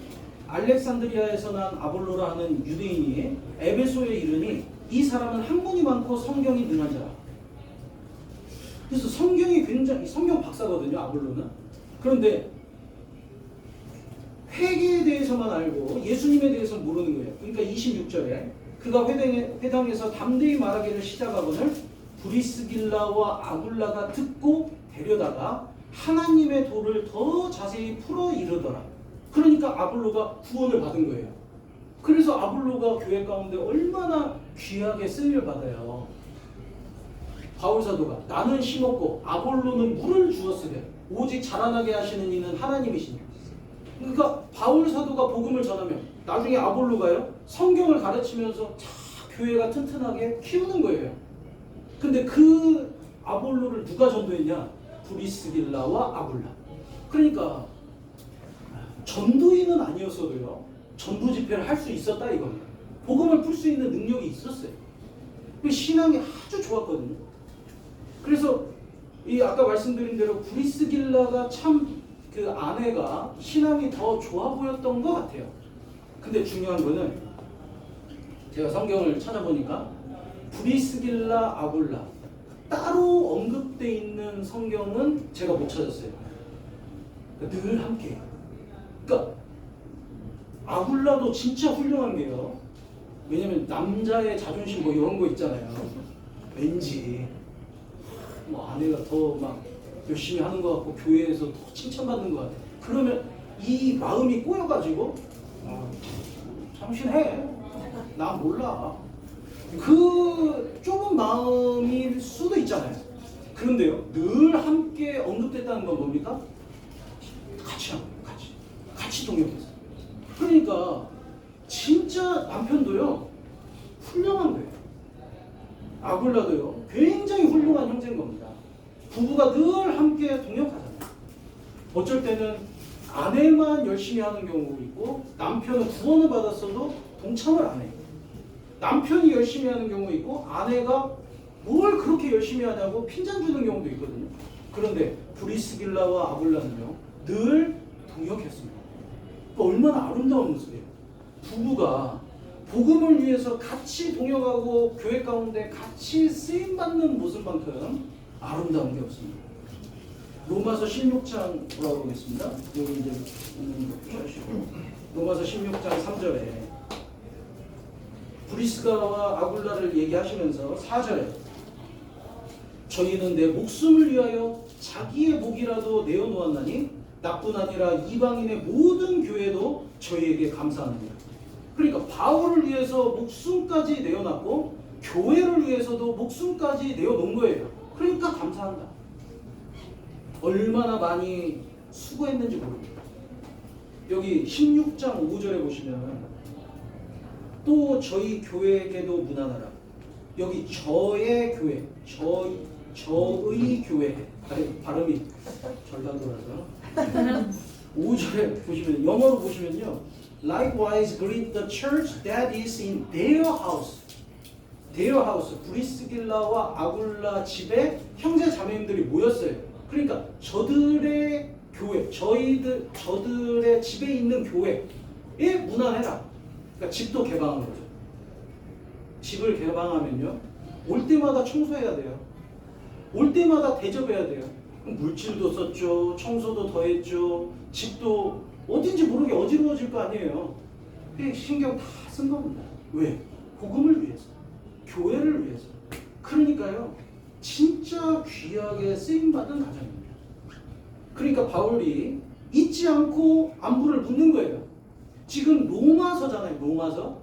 알렉산드리아에서 난 아볼로라 하는 유대인이 에베소에 이르니 이 사람은 학문이 많고 성경이 능한 자라. 그래서 성경이 굉장히, 성경 박사거든요, 아볼로는. 그런데 회개에 대해서만 알고 예수님에 대해서 모르는 거예요. 그러니까 26절에 그가 회당에서 담대히 말하기를 시작하거늘 브리스길라와 아굴라가 듣고 데려다가 하나님의 도를 더 자세히 풀어 이르더라. 그러니까 아볼로가 구원을 받은 거예요. 그래서 아볼로가 교회 가운데 얼마나 귀하게 쓰임을 받아요. 바울 사도가 나는 심었고 아볼로는 물을 주었으되 오직 자라나게 하시는 이는 하나님이시니. 그러니까 바울 사도가 복음을 전하면 나중에 아볼로가요, 성경을 가르치면서 교회가 튼튼하게 키우는 거예요. 근데 그 아볼로를 누가 전도했냐? 브리스길라와 아굴라. 그러니까 전도인은 아니었어도요, 전도 집회를 할 수 있었다 이겁니다. 복음을 풀 수 있는 능력이 있었어요. 신앙이 아주 좋았거든요. 그래서 이 아까 말씀드린 대로 브리스길라가 참 그 아내가 신앙이 더 좋아 보였던 것 같아요. 근데 중요한 거는 제가 성경을 찾아보니까 브리스길라, 아굴라 따로 언급되어 있는 성경은 제가 못 찾았어요. 늘 함께. 그러니까 아굴라도 진짜 훌륭한 게요. 왜냐면 남자의 자존심 뭐 이런 거 있잖아요. 왠지 뭐 아내가 더 막 열심히 하는 것 같고 교회에서 더 칭찬받는 것 같아. 그러면 이 마음이 꼬여가지고 당신 해. 나 몰라. 그 좁은 마음일 수도 있잖아요. 그런데요, 늘 함께 언급됐다는 건 뭡니까? 같이 한 거예요. 같이 동역했어요. 그러니까 진짜 남편도요 훌륭한 거예요. 아굴라도요 굉장히 훌륭한 형제인 겁니다. 부부가 늘 함께 동역하잖아요. 어쩔 때는 아내만 열심히 하는 경우도 있고 남편은 구원을 받았어도 동참을 안 해요. 남편이 열심히 하는 경우도 있고 아내가 뭘 그렇게 열심히 하냐고 핀잔 주는 경우도 있거든요. 그런데 브리스길라와 아굴라는요 늘 동역했습니다. 얼마나 아름다운 모습이에요. 부부가 복음을 위해서 같이 동역하고 교회 가운데 같이 쓰임받는 모습만큼 아름다운 게 없습니다. 로마서 16장 돌아보겠습니다. 여기 이제 로마서 16장 3절에 브리스가와 아굴라를 얘기하시면서 4절에 저희는 내 목숨을 위하여 자기의 목이라도 내어놓았나니 나뿐 아니라 이방인의 모든 교회도 저희에게 감사합니다. 그러니까 바울을 위해서 목숨까지 내어놨고 교회를 위해서도 목숨까지 내어놓은 거예요. 그러니까 감사한다. 얼마나 많이 수고했는지 모릅니다. 여기 16장 5절에 보시면 또 저희 교회에게도 문안하라. 여기 저의 교회, 저의 교회 발음이 절단도라서 5절에 보시면 영어로 보시면요, likewise greet the church that is in their house. 데어 하우스, 브리스길라와 아굴라 집에 형제 자매님들이 모였어요. 그러니까 저들의 교회, 저들의 집에 있는 교회에 문안해라. 그러니까 집도 개방한 거죠. 집을 개방하면요, 올 때마다 청소해야 돼요. 올 때마다 대접해야 돼요. 물질도 썼죠, 청소도 더 했죠, 집도 어딘지 모르게 어지러워질 거 아니에요. 신경 다 쓴 겁니다. 왜? 복음을 위해서, 교회를 위해서. 그러니까요, 진짜 귀하게 쓰임받은 가정입니다. 그러니까 바울이 잊지 않고 안부를 묻는 거예요. 지금 로마서잖아요, 로마서.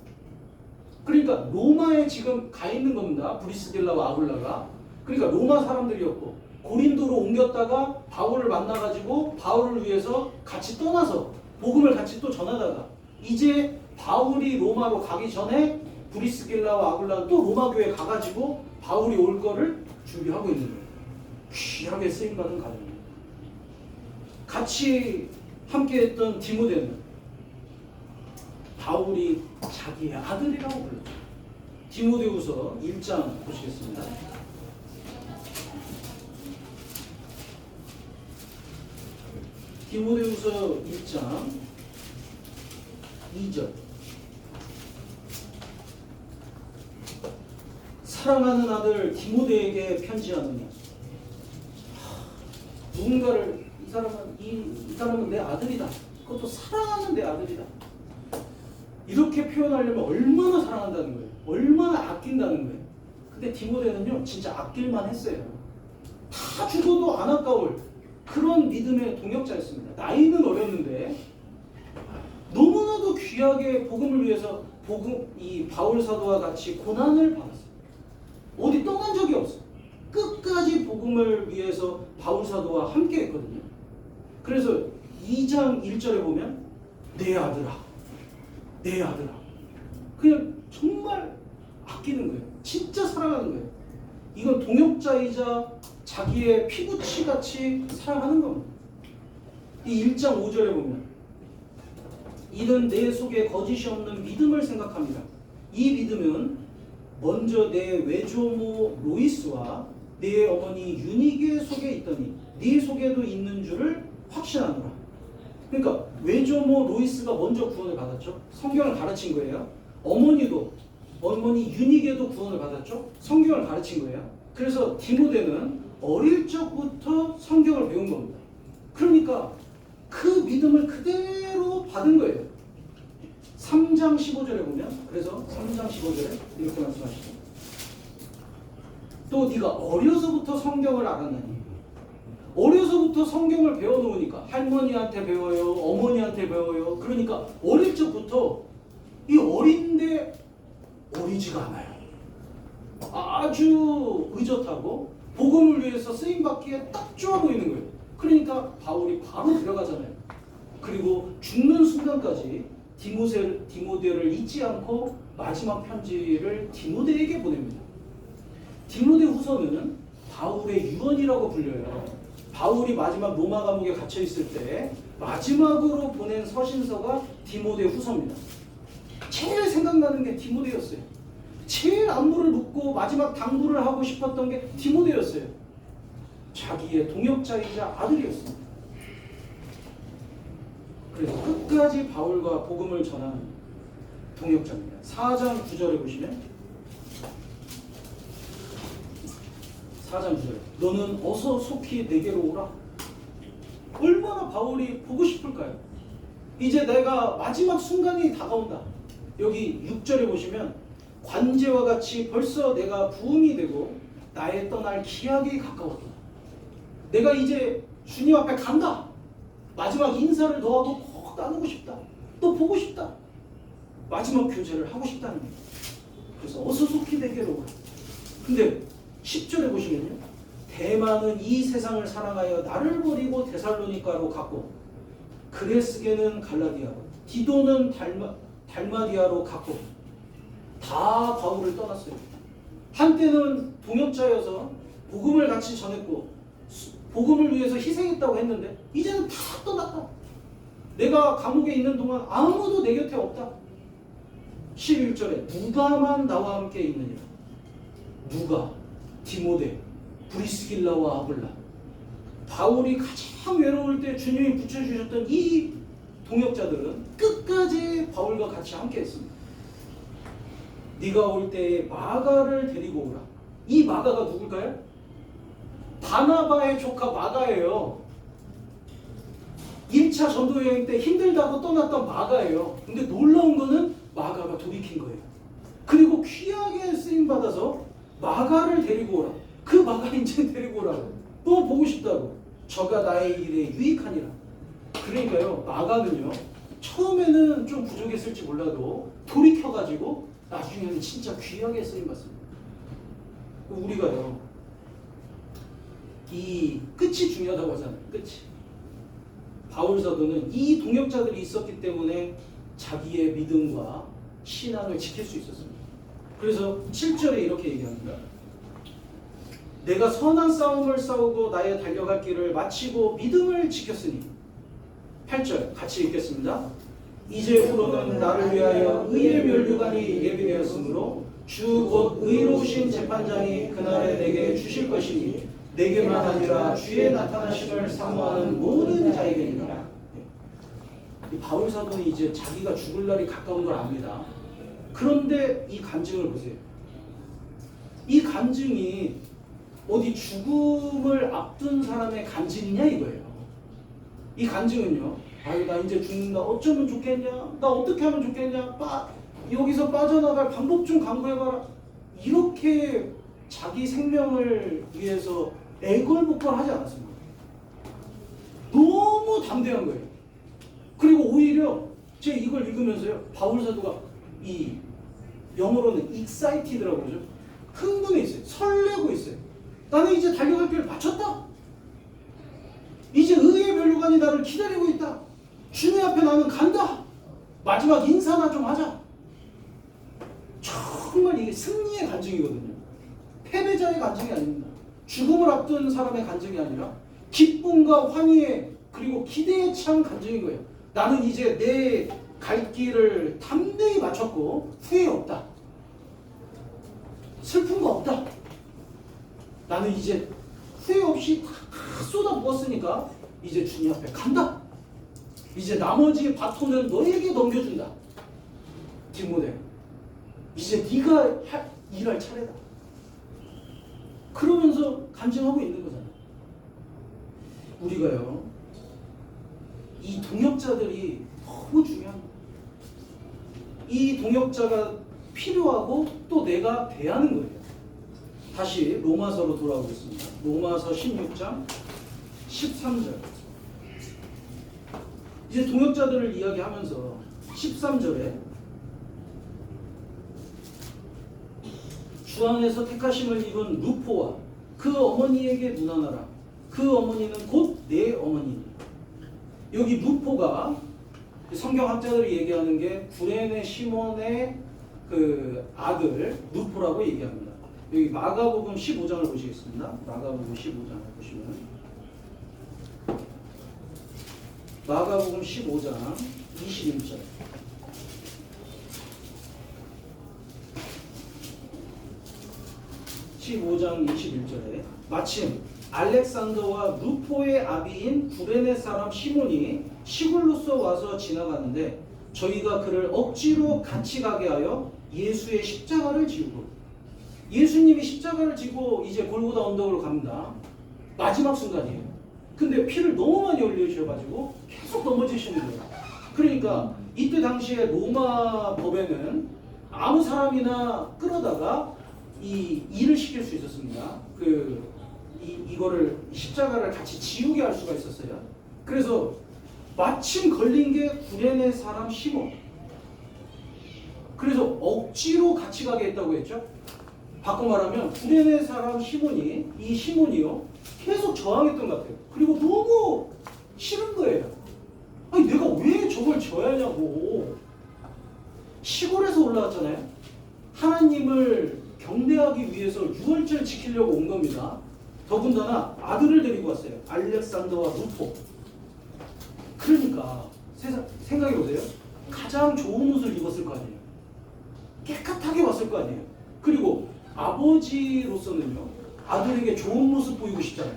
그러니까 로마에 지금 가 있는 겁니다. 브리스길라와 아굴라가. 그러니까 로마 사람들이었고, 고린도로 옮겼다가 바울을 만나가지고 바울을 위해서 같이 떠나서 복음을 같이 또 전하다가, 이제 바울이 로마로 가기 전에 브리스길라와 아굴라는 또 로마 교회에 가가지고 바울이 올 거를 준비하고 있는 거예요. 귀하게 쓰임받은 가정입니다. 같이 함께했던 디모데는 바울이 자기의 아들이라고 불렀죠. 디모데후서 1장 보시겠습니다. 디모데후서 1장 2절. 사랑하는 아들 디모데에게 편지하노니. 누군가를, 이 사람은 내 아들이다. 그것도 사랑하는 내 아들이다. 이렇게 표현하려면 얼마나 사랑한다는 거예요. 얼마나 아낀다는 거예요. 근데 디모데는요, 진짜 아낄만 했어요. 다 죽어도 안 아까울 그런 믿음의 동역자였습니다. 나이는 어렸는데 너무나도 귀하게 복음을 위해서 이 바울 사도와 같이 고난을 받았어요. 어디 떠난 적이 없어요. 끝까지 복음을 위해서 바울 사도와 함께 했거든요. 그래서 2장 1절에 보면 내 아들아, 내 아들아. 그냥 정말 아끼는 거예요. 진짜 사랑하는 거예요. 이건 동역자이자 자기의 피부치같이 사랑하는 겁니다. 이 1장 5절에 보면 이는 내 속에 거짓이 없는 믿음을 생각합니다. 이 믿음은 먼저 내 외조모 로이스와 내 어머니 유니게 속에 있더니 네 속에도 있는 줄을 확신하노라. 그러니까 외조모 로이스가 먼저 구원을 받았죠. 성경을 가르친 거예요. 어머니 유니게도 구원을 받았죠. 성경을 가르친 거예요. 그래서 디모데는 어릴 적부터 성경을 배운 겁니다. 그러니까 그 믿음을 그대로 받은 거예요. 3장 15절에 보면, 그래서 3장 15절에 이렇게 말씀하시죠. 또 네가 어려서부터 성경을 알았나니. 어려서부터 성경을 배워놓으니까 할머니한테 배워요, 어머니한테 배워요. 그러니까 어릴 적부터 이 어린데 어리지가 않아요. 아주 의젓하고 복음을 위해서 쓰임받기에 딱 좋아 보이는 거예요. 그러니까 바울이 바로 들어가잖아요. 그리고 죽는 순간까지 디모데를 잊지 않고 마지막 편지를 디모데에게 보냅니다. 디모데 후서는 바울의 유언이라고 불려요. 바울이 마지막 로마 감옥에 갇혀 있을 때 마지막으로 보낸 서신서가 디모데 후서입니다. 제일 생각나는 게 디모데였어요. 제일 안부를 묻고 마지막 당부를 하고 싶었던 게 디모데였어요. 자기의 동역자이자 아들이었습니다. 그래서 끝까지 바울과 복음을 전하는 동역자입니다. 4장 9절에 보시면 4장 9절에 너는 어서 속히 내게로 오라. 얼마나 바울이 보고 싶을까요? 이제 내가 마지막 순간이 다가온다. 여기 6절에 보시면 관제와 같이 벌써 내가 부흥이 되고 나의 떠날 기약이 가까웠다. 내가 이제 주님 앞에 간다. 마지막 인사를 너하고 꼭 나누고 싶다. 또 보고 싶다. 마지막 교제를 하고 싶다는 거예요. 그래서 어서 속히 내게로 오라. 근데 10절에 보시면요. 대만은 이 세상을 사랑하여 나를 버리고 데살로니가로 갔고 그레스게는 갈라디아로 디도는 달마디아로 갔고 다 바울을 떠났어요. 한때는 동역자여서 복음을 같이 전했고 복음을 위해서 희생했다고 했는데 이제는 다 떠났다. 내가 감옥에 있는 동안 아무도 내 곁에 없다. 11절에 누가만 나와 함께 있느니라. 누가, 디모데, 브리스길라와 아굴라. 바울이 가장 외로울 때 주님이 붙여주셨던 이 동역자들은 끝까지 바울과 같이 함께 했습니다. 네가 올 때에 마가를 데리고 오라. 이 마가가 누굴까요? 바나바의 조카 마가예요. 1차 전도 여행 때 힘들다고 떠났던 마가예요. 근데 놀라운 거는 마가가 돌이킨 거예요. 그리고 귀하게 쓰임받아서 마가를 데리고 오라. 그 마가 이제 데리고 오라고. 또 보고 싶다고. 저가 나의 일에 유익하니라. 그러니까요, 마가는요, 처음에는 좀 부족했을지 몰라도 돌이켜가지고 나중에는 진짜 귀하게 쓰임받습니다. 우리가요, 이 끝이 중요하다고 하잖아요. 끝이. 바울 사도는 이 동역자들이 있었기 때문에 자기의 믿음과 신앙을 지킬 수 있었습니다. 그래서 7절에 이렇게 얘기합니다. 내가 선한 싸움을 싸우고 나의 달려갈 길을 마치고 믿음을 지켰으니. 8절 같이 읽겠습니다. 이제후로는 나를 위하여 의의 면류관이 예비되었으므로 주 곧 의로우신 재판장이 그날에 내게 주실 것이니 내게만 아니라 주의 나타나심을 사모하는 모든 자에게니라. 이 바울 사도는 이제 자기가 죽을 날이 가까운 걸 압니다. 그런데 이 간증을 보세요. 이 간증이 어디 죽음을 앞둔 사람의 간증이냐 이거예요. 이 간증은요, 아유 나 이제 죽는다, 어쩌면 좋겠냐, 나 어떻게 하면 좋겠냐, 여기서 빠져나갈 방법 좀 강구해봐라, 이렇게 자기 생명을 위해서 애걸복걸하지 않았습니다. 너무 담대한 거예요. 그리고 오히려 제가 이걸 읽으면서요, 바울 사도가 이 영어로는 excited라고 그러죠. 흥분해 있어요. 설레고 있어요. 나는 이제 달려갈 길을 마쳤다. 이제 의의 면류관이 나를 기다리고 있다. 주님 앞에 나는 간다. 마지막 인사나 좀 하자. 정말 이게 승리의 간증이거든요. 패배자의 간증이 아닙니다. 죽음을 앞둔 사람의 간증이 아니라 기쁨과 환희의 그리고 기대에 찬 간증인 거예요. 나는 이제 내 갈 길을 담대히 마쳤고 후회 없다. 슬픔도 없다. 나는 이제 후회 없이 다 쏟아부었으니까 이제 주님 앞에 간다. 이제 나머지 바톤은 너에게 넘겨준다. 디모데, 이제 네가 일할 차례다. 그러면서 간증하고 있는 거잖아요. 우리가요, 이 동역자들이 너무 중요한 거예요. 이 동역자가 필요하고 또 내가 대하는 거예요. 다시 로마서로 돌아오겠습니다. 로마서 16장 13절. 이제 동역자들을 이야기하면서 13절에 주 안에서 택하심을 입은 루포와 그 어머니에게 문안하라. 그 어머니는 곧 내 어머니니. 여기 루포가 성경학자들이 얘기하는 게 구레네 시몬의 그 아들 루포라고 얘기합니다. 여기 마가복음 15장을 보시겠습니다. 마가복음 15장을 보시면 마가복음 15장 21절. 마침 알렉산더와 루포의 아비인 구레네 사람 시몬이 시골로서 와서 지나가는데 저희가 그를 억지로 같이 가게 하여 예수의 십자가를 지우고, 예수님이 십자가를 지고 이제 골고다 언덕으로 갑니다. 마지막 순간이에요. 근데 피를 너무 많이 흘리셔가지고 계속 넘어지시는 거예요. 그러니까 이때 당시에 로마 법에는 아무 사람이나 끌어다가 이 일을 시킬 수 있었습니다. 이거를 십자가를 같이 지우게 할 수가 있었어요. 그래서 마침 걸린 게 구레네 사람 시몬. 그래서 억지로 같이 가게 했다고 했죠. 바꿔 말하면 구레네 사람 시몬이, 이 시몬이요, 계속 저항했던 것 같아요. 그리고 너무 싫은 거예요. 아니 내가 왜 저걸 져야 하냐고. 시골에서 올라왔잖아요. 하나님을 경배하기 위해서 유월절 지키려고 온 겁니다. 더군다나 아들을 데리고 왔어요. 알렉산더와 루포. 그러니까 생각해보세요. 가장 좋은 옷을 입었을 거 아니에요. 깨끗하게 왔을 거 아니에요. 그리고 아버지로서는요, 아들에게 좋은 모습 보이고 싶잖아요.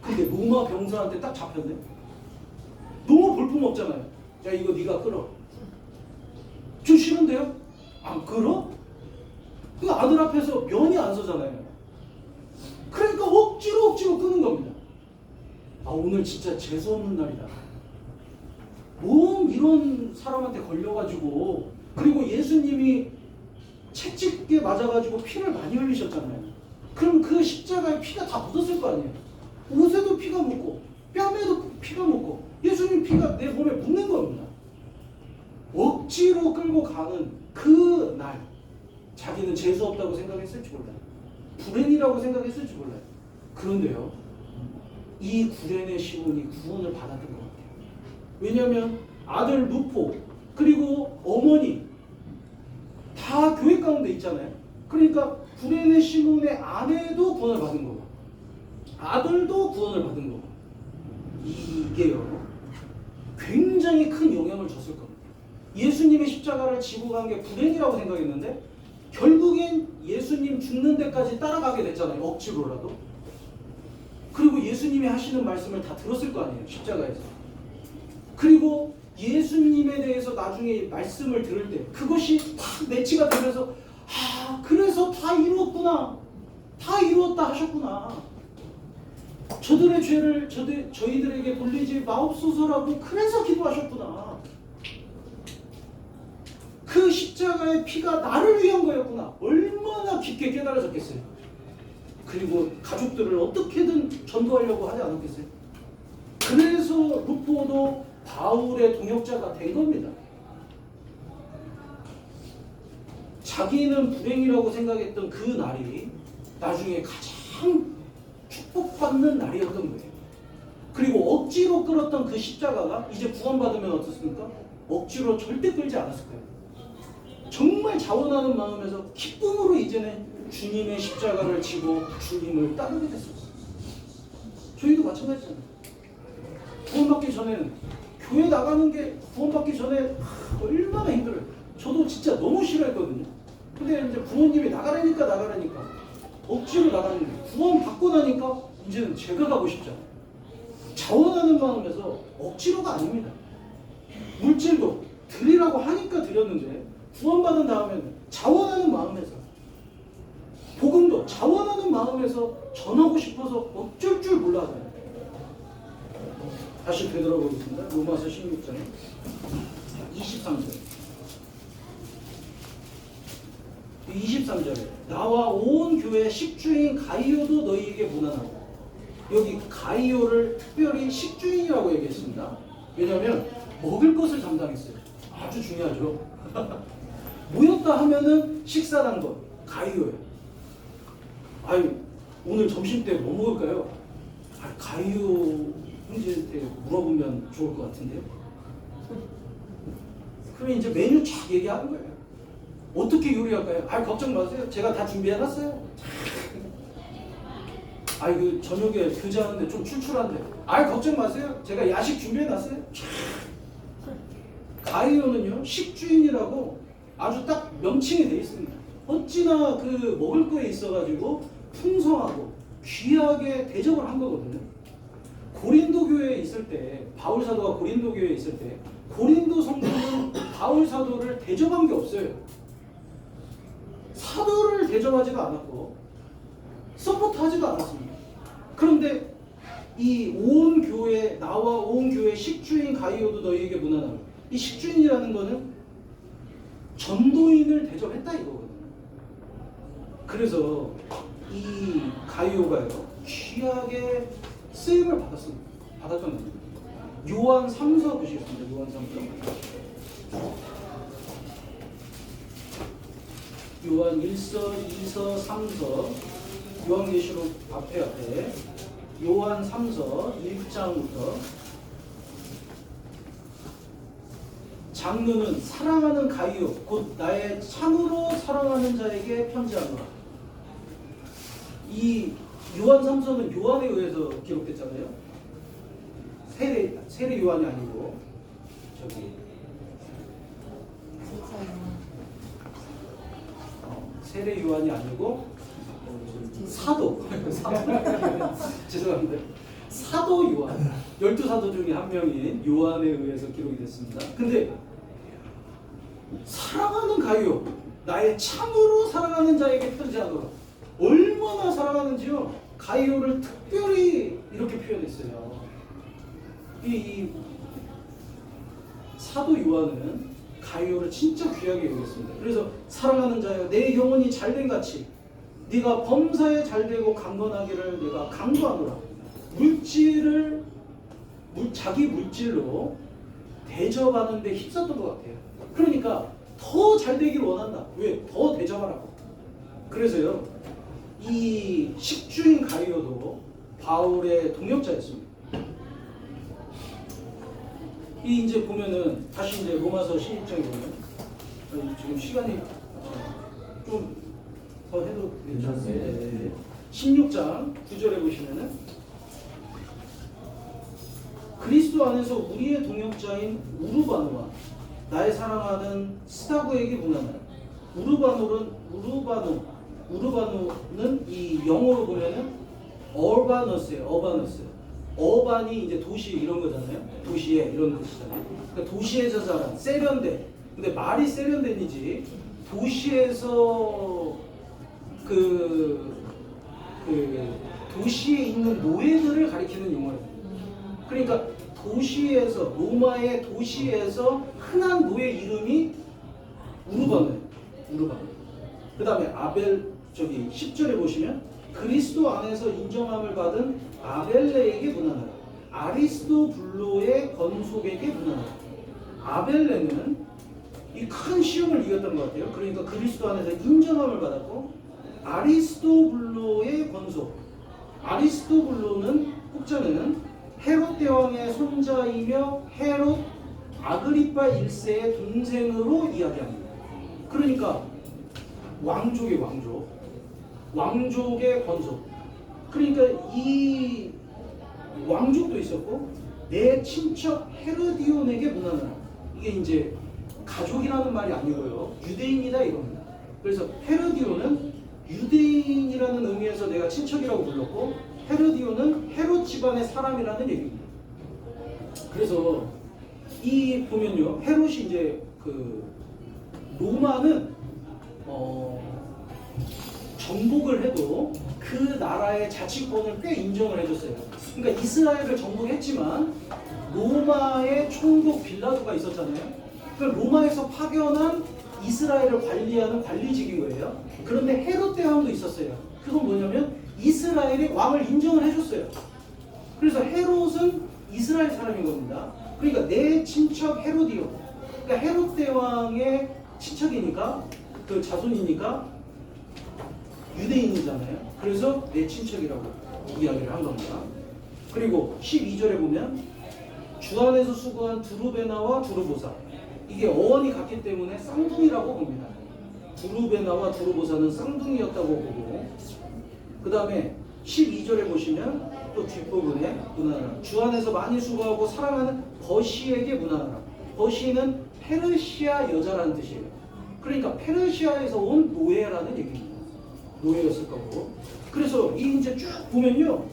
근데 로마 병사한테 딱 잡혔네. 너무 볼품없잖아요. 야, 이거 네가 끌어. 좀 싫은데요? 안 끌어? 그 아들 앞에서 면이 안 서잖아요. 그러니까 억지로 끄는 겁니다. 아, 오늘 진짜 재수없는 날이다. 뭔 이런 사람한테 걸려가지고, 그리고 예수님이 채찍에 맞아가지고 피를 많이 흘리셨잖아요. 그럼 그 십자가에 피가 다 묻었을 거 아니에요. 옷에도 피가 묻고 뺨에도 피가 묻고 예수님 피가 내 몸에 묻는 겁니다. 억지로 끌고 가는 그 날, 자기는 재수없다고 생각했을지 몰라요. 불행이라고 생각했을지 몰라요. 그런데요, 이 구레네 시몬이 구원을 받았던 것 같아요. 왜냐하면 아들 루포 그리고 어머니 다 교회 가운데 있잖아요. 그러니까 구레네 시몬의 아내도 구원을 받은 거고 아들도 구원을 받은 거고, 이게요 굉장히 큰 영향을 줬을 겁니다. 예수님의 십자가를 지고 간 게 불행이라고 생각했는데 결국엔 예수님 죽는 데까지 따라가게 됐잖아요. 억지로라도. 그리고 예수님이 하시는 말씀을 다 들었을 거 아니에요. 십자가에서. 그리고 예수님에 대해서 나중에 말씀을 들을 때 그것이 딱 매치가 되면서, 아, 그래서 다 이루었구나, 다 이루었다 하셨구나, 저들의 죄를 저희들에게 돌리지 마옵소서라고 그래서 기도하셨구나, 그 십자가의 피가 나를 위한 거였구나, 얼마나 깊게 깨달아졌겠어요. 그리고 가족들을 어떻게든 전도하려고 하지 않았겠어요. 그래서 루포도 바울의 동역자가 된 겁니다. 자기는 불행이라고 생각했던 그 날이 나중에 가장 축복받는 날이었던 거예요. 그리고 억지로 끌었던 그 십자가가 이제 구원받으면 어떻습니까? 억지로 절대 끌지 않았을 거예요. 정말 자원하는 마음에서 기쁨으로 이제는 주님의 십자가를 지고 주님을 따르게 됐어요. 저희도 마찬가지잖아요. 구원받기 전에는 교회 나가는 게 구원받기 전에 얼마나 힘들어요. 저도 진짜 너무 싫어했거든요. 근데 이제 부모님이 나가라니까 억지로 나가는데, 구원받고 나니까 이제는 제가 가고 싶잖아요. 자원하는 마음에서 억지로가 아닙니다. 물질도 드리라고 하니까 드렸는데 구원받은 다음에는 자원하는 마음에서, 복음도 자원하는 마음에서 전하고 싶어서 어쩔 줄 몰라 하잖아요. 다시 되돌아보겠습니다. 로마서 16장 23절. 23절에 나와 온 교회 식주인 가이오도 너희에게 문안하고, 여기 가이오를 특별히 식주인이라고 얘기했습니다. 왜냐하면 먹을 것을 담당했어요. 아주 중요하죠. 모였다 하면은 식사란 것, 가이오예요. 아유, 오늘 점심 때 뭐 먹을까요? 가이오 형제한테 물어보면 좋을 것 같은데요. 그러면 이제 메뉴 쫙 얘기하는 거예요. 어떻게 요리할까요? 걱정 마세요. 제가 다 준비해놨어요. 그 저녁에 교제하는데 좀 출출한데. 걱정 마세요. 제가 야식 준비해놨어요. 가이오는요, 식주인이라고 아주 딱 명칭이 되어 있습니다. 어찌나 그 먹을 거에 있어가지고 풍성하고 귀하게 대접을 한 거거든요. 고린도 교회에 있을 때, 바울 사도가 고린도 교회에 있을 때 고린도 성도는 바울 사도를 대접한 게 없어요. 사도를 대접하지도 않았고 서포트하지도 않았습니다. 그런데 이 온 교회, 나와 온 교회 식주인 가이오도 너희에게 문안하고, 이 식주인이라는 거는 전도인을 대접했다 이거거든요. 그래서 이 가이오가요, 귀하게 쓰임을 받았던 겁니다. 요한 3서 보시겠습니다. 요한 3서. 요한 1서, 2서, 3서, 요한계시록 앞에 요한 3서 1장부터. 장로는 사랑하는 가이오 곧 나의 참으로 사랑하는 자에게 편지하노라. 이 요한 3서는 요한에 의해서 기록됐잖아요. 세례 요한이 아니고 세례 요한이 아니고 사도 죄송합니다. 사도 요한 12사도 중에 한 명인 요한에 의해서 기록이 됐습니다. 근데 사랑하는 가이오 나의 참으로 사랑하는 자에게 편지하노라. 얼마나 사랑하는지요. 가이오를 특별히 이렇게 표현했어요. 이 사도 요한은 가이오를 진짜 귀하게 여겼습니다. 그래서 사랑하는 자여 내 영혼이 잘된 같이 네가 범사에 잘되고 강건하기를 내가 강구하노라. 자기 물질로 대접하는데 힘썼던 것 같아요. 그러니까 더 잘되기를 원한다. 왜? 더 대접하라고. 그래서요 이 식주인 가이오도 바울의 동역자였습니다. 이 이제 보면은 다시 이제 로마서 16장에 보면 지금 시간이 좀 더 해도 괜찮습니다. 네. 16장 9절에 보시면은 그리스도 안에서 우리의 동역자인 우르바노와 나의 사랑하는 스타고에게 문안하라. 우르바노는 이 영어로 보면은 어바너스예요. 어반이 이제 도시 이런 거잖아요. 도시에 이런 뜻이잖아요. 그러니까 도시에서 자란 세련된. 근데 말이 세련된이지 도시에서 도시에 있는 노예들을 가리키는 용어예요. 그러니까 도시에서 로마의 도시에서 흔한 노예 이름이 우르바노예요. 그 다음에 10절에 보시면 그리스도 안에서 인정함을 받은 아벨레에게 문안하라. 아리스토블로의 건속에게 문안하라. 아벨레는 이 큰 시험을 이겼던 것 같아요. 그러니까 그리스도 안에서 인정함을 받았고 아리스토블로의 건속. 아리스토블로는 혹자는 헤롯 대왕의 손자이며 헤롯 아그리파 1세의 동생으로 이야기합니다. 그러니까 왕족의 건속. 그러니까 이 왕족도 있었고 내 친척 헤르디온에게 문안하라. 이게 이제 가족이라는 말이 아니고요 유대인이다 이겁니다. 그래서 헤르디온은 유대인이라는 의미에서 내가 친척이라고 불렀고 헤르디온은 헤롯 집안의 사람이라는 얘기입니다. 그래서 이 보면요 헤롯이 이제 로마는 정복을 해도 그 나라의 자치권을 꽤 인정을 해줬어요. 그러니까 이스라엘을 정복했지만 로마의 총독 빌라도가 있었잖아요. 그러니까 로마에서 파견한 이스라엘을 관리하는 관리직인 거예요. 그런데 헤롯 대왕도 있었어요. 그건 뭐냐면 이스라엘의 왕을 인정을 해줬어요. 그래서 헤롯은 이스라엘 사람인 겁니다. 그러니까 내 친척 헤로디오, 그러니까 헤롯 대왕의 친척이니까 그 자손이니까 유대인이잖아요. 그래서 내 친척이라고 이야기를 한 겁니다. 그리고 12절에 보면 주 안에서 수고한 두루베나와 두루보사, 이게 어원이 같기 때문에 쌍둥이라고 봅니다. 두루베나와 두루보사는 쌍둥이였다고 보고, 그 다음에 12절에 보시면 또 뒷부분에 문안하라. 주 안에서 많이 수고하고 사랑하는 버시에게 문안하라. 버시는 페르시아 여자라는 뜻이에요. 그러니까 페르시아에서 온 노예라는 얘기입니다. 노예였을 거고. 그래서 이 이제 쭉 보면요,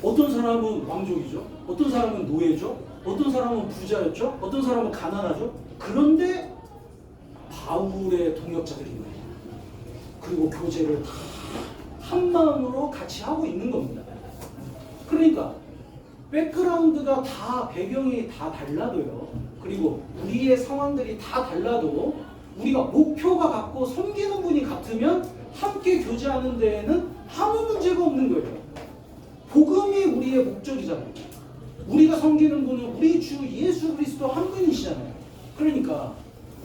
어떤 사람은 왕족이죠, 어떤 사람은 노예죠, 어떤 사람은 부자였죠, 어떤 사람은 가난하죠. 그런데 바울의 동역자들인 거예요. 그리고 교제를 다 한 마음으로 같이 하고 있는 겁니다. 그러니까 백그라운드가 다, 배경이 다 달라도요, 그리고 우리의 상황들이 다 달라도 우리가 목표가 같고 섬기는 분이 같으면 함께 교제하는 데에는 아무 문제가 없는 거예요. 복음이 우리의 목적이잖아요. 우리가 섬기는 분은 우리 주 예수 그리스도 한 분이시잖아요. 그러니까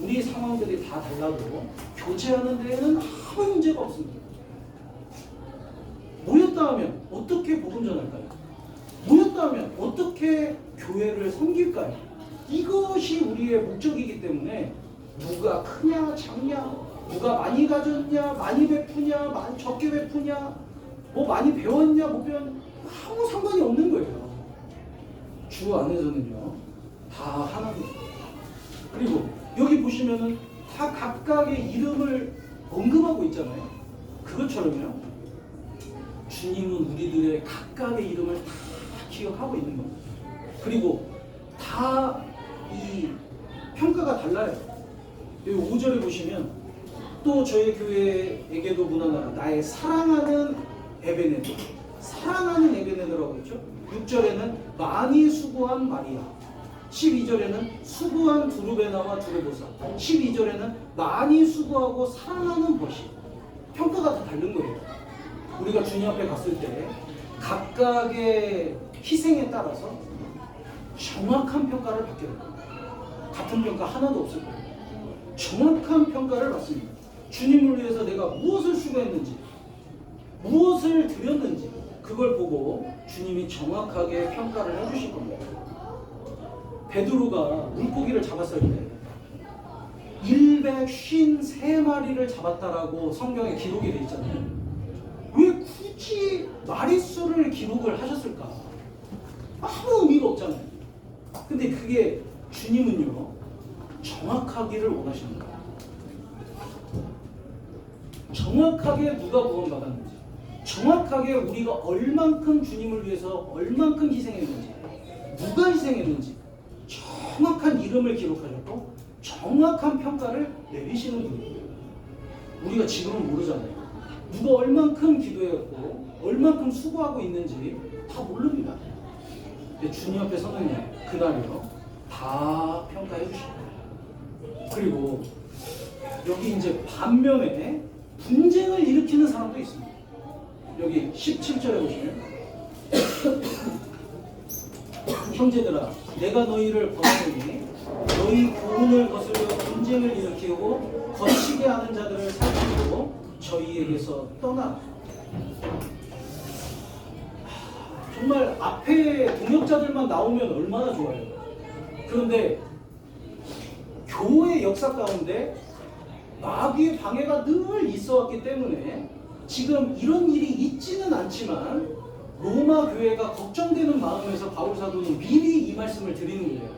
우리 상황들이 다 달라도 교제하는 데에는 아무 문제가 없습니다. 모였다 하면 어떻게 복음 전할까요? 모였다 하면 어떻게 교회를 섬길까요? 이것이 우리의 목적이기 때문에 누가 크냐 작냐, 누가 많이 가졌냐, 많이 베푸냐, 많이 적게 베푸냐, 뭐 많이 배웠냐 못 배웠냐, 아무 상관이 없는 거예요. 주 안에서는요 다 하나입니다. 그리고 여기 보시면은 다 각각의 이름을 언급하고 있잖아요. 그것처럼요. 주님은 우리들의 각각의 이름을 다 기억하고 있는 겁니다. 그리고 다 이 평가가 달라요. 여기 5절에 보시면 또 저희 교회에게도 문안하라 나의 사랑하는 에베네더, 사랑하는 에베네더라고 했죠. 6절에는 많이 수고한 마리아, 12절에는 수고한 두루베나와 두루보사, 12절에는 많이 수고하고 사랑하는 벗이. 평가가 다 다른 거예요. 우리가 주님 앞에 갔을 때 각각의 희생에 따라서 정확한 평가를 받게 됩니다. 같은 평가 하나도 없을 거예요. 정확한 평가를 받습니다. 주님을 위해서 내가 무엇을 수고했는지, 무엇을 드렸는지 그걸 보고 주님이 정확하게 평가를 해주실 겁니다. 베드로가 물고기를 잡았을 때 153마리를 잡았다라고 성경에 기록이 되어 있잖아요. 왜 굳이 마리수를 기록을 하셨을까? 아무 의미가 없잖아요. 근데 그게 주님은요 정확하기를 원하시는 거예요. 정확하게 누가 구원받았는지, 정확하게 우리가 얼만큼 주님을 위해서 얼만큼 희생했는지, 누가 희생했는지 정확한 이름을 기록하셨고 정확한 평가를 내리시는 분이에요. 우리가 지금은 모르잖아요. 누가 얼만큼 기도했고 얼만큼 수고하고 있는지 다 모릅니다. 근데 주님 앞에 서는 그날이요 다 평가해 주실 거예요. 그리고 여기 이제 반면에 분쟁을 일으키는 사람도 있습니다. 여기 17절에 보시면 형제들아 내가 너희를 권하노니 너희 교훈을 거스려 분쟁을 일으키고 거치게 하는 자들을 살피고 저희에게서 떠나. 정말 앞에 동역자들만 나오면 얼마나 좋아요. 그런데 교회 역사 가운데 마귀의 방해가 늘 있어왔기 때문에 지금 이런 일이 있지는 않지만 로마 교회가 걱정되는 마음에서 바울 사도는 미리 이 말씀을 드리는 거예요.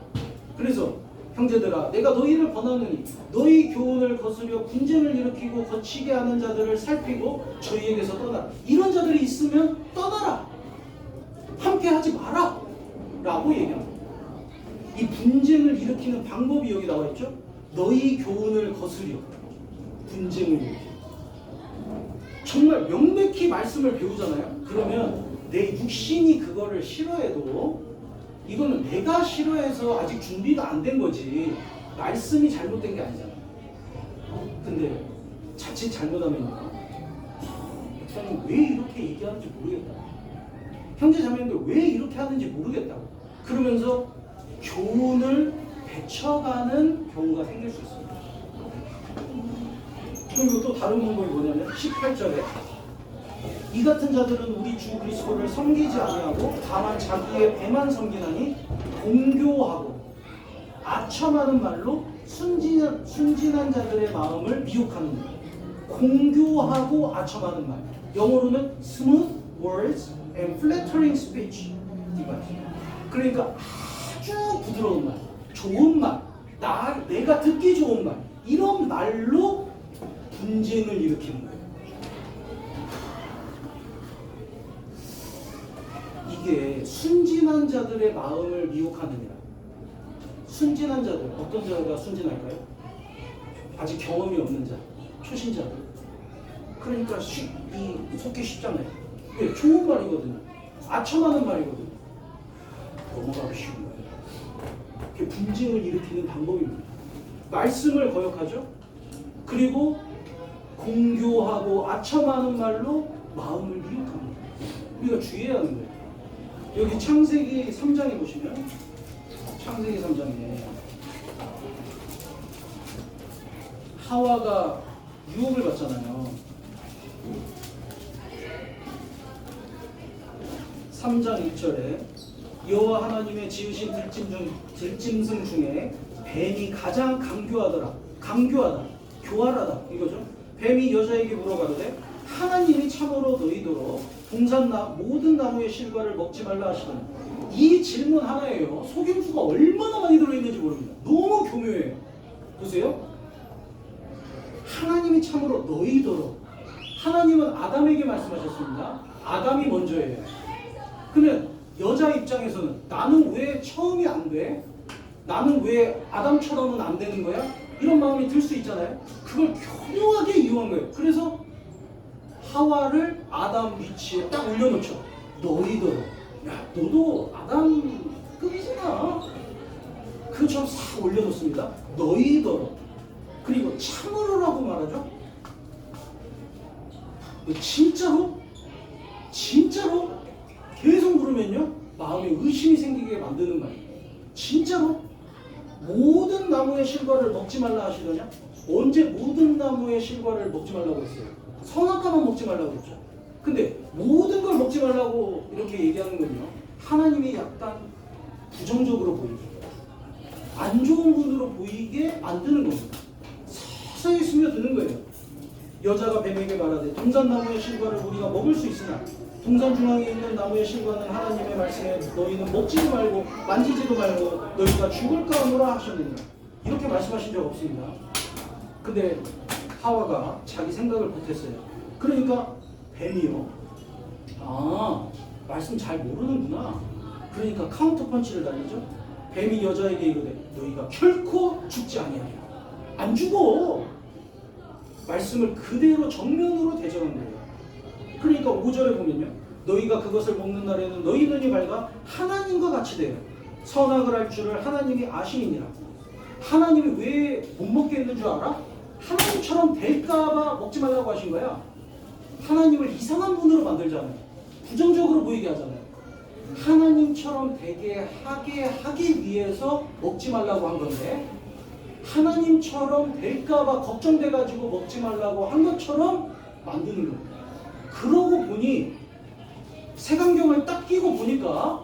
그래서 형제들아 내가 너희를 권하노니 너희 교훈을 거스려 분쟁을 일으키고 거치게 하는 자들을 살피고 저희에게서 떠나라. 이런 자들이 있으면 떠나라. 함께 하지 마라 라고 얘기합니다. 이 분쟁을 일으키는 방법이 여기 나와 있죠. 너희 교훈을 거스려 분쟁을 일으키고. 정말 명백히 말씀을 배우잖아요. 그러면 내 육신이 그거를 싫어해도 이거는 내가 싫어해서 아직 준비가 안 된 거지 말씀이 잘못된 게 아니잖아요. 근데 자칫 잘못하면요 목사님 왜 이렇게 얘기하는지 모르겠다, 형제 자매님들 왜 이렇게 하는지 모르겠다고 그러면서 교훈을 배쳐가는 경우가 생길 수 있습니다. 그리고 또 다른 방법이 뭐냐면 18절에 이 같은 자들은 우리 주 그리스도를 섬기지 아니하고 다만 자기의 배만 섬기나니 공교하고 아첨하는 말로 순진한 자들의 마음을 미혹하는 말. 공교하고 아첨하는 말. 영어로는 smooth words and flattering speech. 그러니까 아주 부드러운 말, 좋은 말, 내가 듣기 좋은 말, 이런 말로 분쟁을 일으키는 거예요. 이게 순진한 자들의 마음을 미혹하느니라. 순진한 자들, 어떤 자가 순진할까요? 아직 경험이 없는 자, 초신자들. 그러니까 속기 쉽잖아요. 왜? 좋은 말이거든요. 아첨하는 말이거든요. 넘어가기 쉬운 거예요. 그게 분쟁을 일으키는 방법입니다. 말씀을 거역하죠. 그리고 공교하고 아첨하는 말로 마음을 미혹합니다. 우리가 주의해야 하는 거예요. 여기 창세기 3장에 보시면 창세기 3장에 하와가 유혹을 받잖아요. 3장 1절에 여호와 하나님의 지으신 들짐승 중에 뱀이 가장 강교하다, 교활하다 이거죠. 뱀이 여자에게 물어가로되 하나님이 참으로 너희더러 모든 나무의 실과를 먹지 말라 하시더니. 이 질문 하나예요. 속임수가 얼마나 많이 들어있는지 모릅니다. 너무 교묘해요. 보세요. 하나님이 참으로 너희더러. 하나님은 아담에게 말씀하셨습니다. 아담이 먼저예요. 그러면 여자 입장에서는 나는 왜 처음이 안 돼? 나는 왜 아담처럼은 안 되는 거야? 이런 마음이 들 수 있잖아요. 그걸 교묘하게 이용한 거예요. 그래서 하와를 아담 위치에 딱 올려놓죠. 너희더러. 야, 너도 아담급이잖아. 그처럼 싹 올려놓습니다. 너희더러. 그리고 참으로라고 말하죠. 진짜로? 진짜로? 계속 물으면요 마음에 의심이 생기게 만드는 말이에요. 진짜로? 모든 나무의 실과를 먹지 말라 하시더냐? 언제 모든 나무의 실과를 먹지 말라고 했어요? 선악과만 먹지 말라고 했죠. 근데 모든 걸 먹지 말라고 이렇게 얘기하는 건요 하나님이 약간 부정적으로 보이게, 안 좋은 분으로 보이게 만드는 겁니다. 서서히 스며드는 거예요. 여자가 뱀에게 말하되 동산나무의 실과를 우리가 먹을 수 있으나 동산 중앙에 있는 나무의 실과는 하나님의 말씀에 너희는 먹지도 말고 만지지도 말고 너희가 죽을까 하노라 하셨느니라. 이렇게 말씀하신 적 없습니다. 근데 하와가 자기 생각을 못했어요. 그러니까 뱀이요, 아 말씀 잘 모르는구나. 그러니까 카운터 펀치를 날리죠. 뱀이 여자에게 이르되 너희가 결코 죽지 아니하리라. 안 죽어. 말씀을 그대로 정면으로 대적한 거예요. 그러니까 5절에 보면요 너희가 그것을 먹는 날에는 너희 눈이 밝아 하나님과 같이 돼요. 선악을 할 줄을 하나님이 아시니라. 하나님이 왜 못 먹게 했는 줄 알아? 하나님처럼 될까봐 먹지 말라고 하신 거야. 하나님을 이상한 분으로 만들잖아요. 부정적으로 보이게 하잖아요. 하나님처럼 되게 하기 위해서 먹지 말라고 한 건데 하나님처럼 될까봐 걱정돼가지고 먹지 말라고 한 것처럼 만드는 겁니다. 그러고 보니 색안경을 딱 끼고 보니까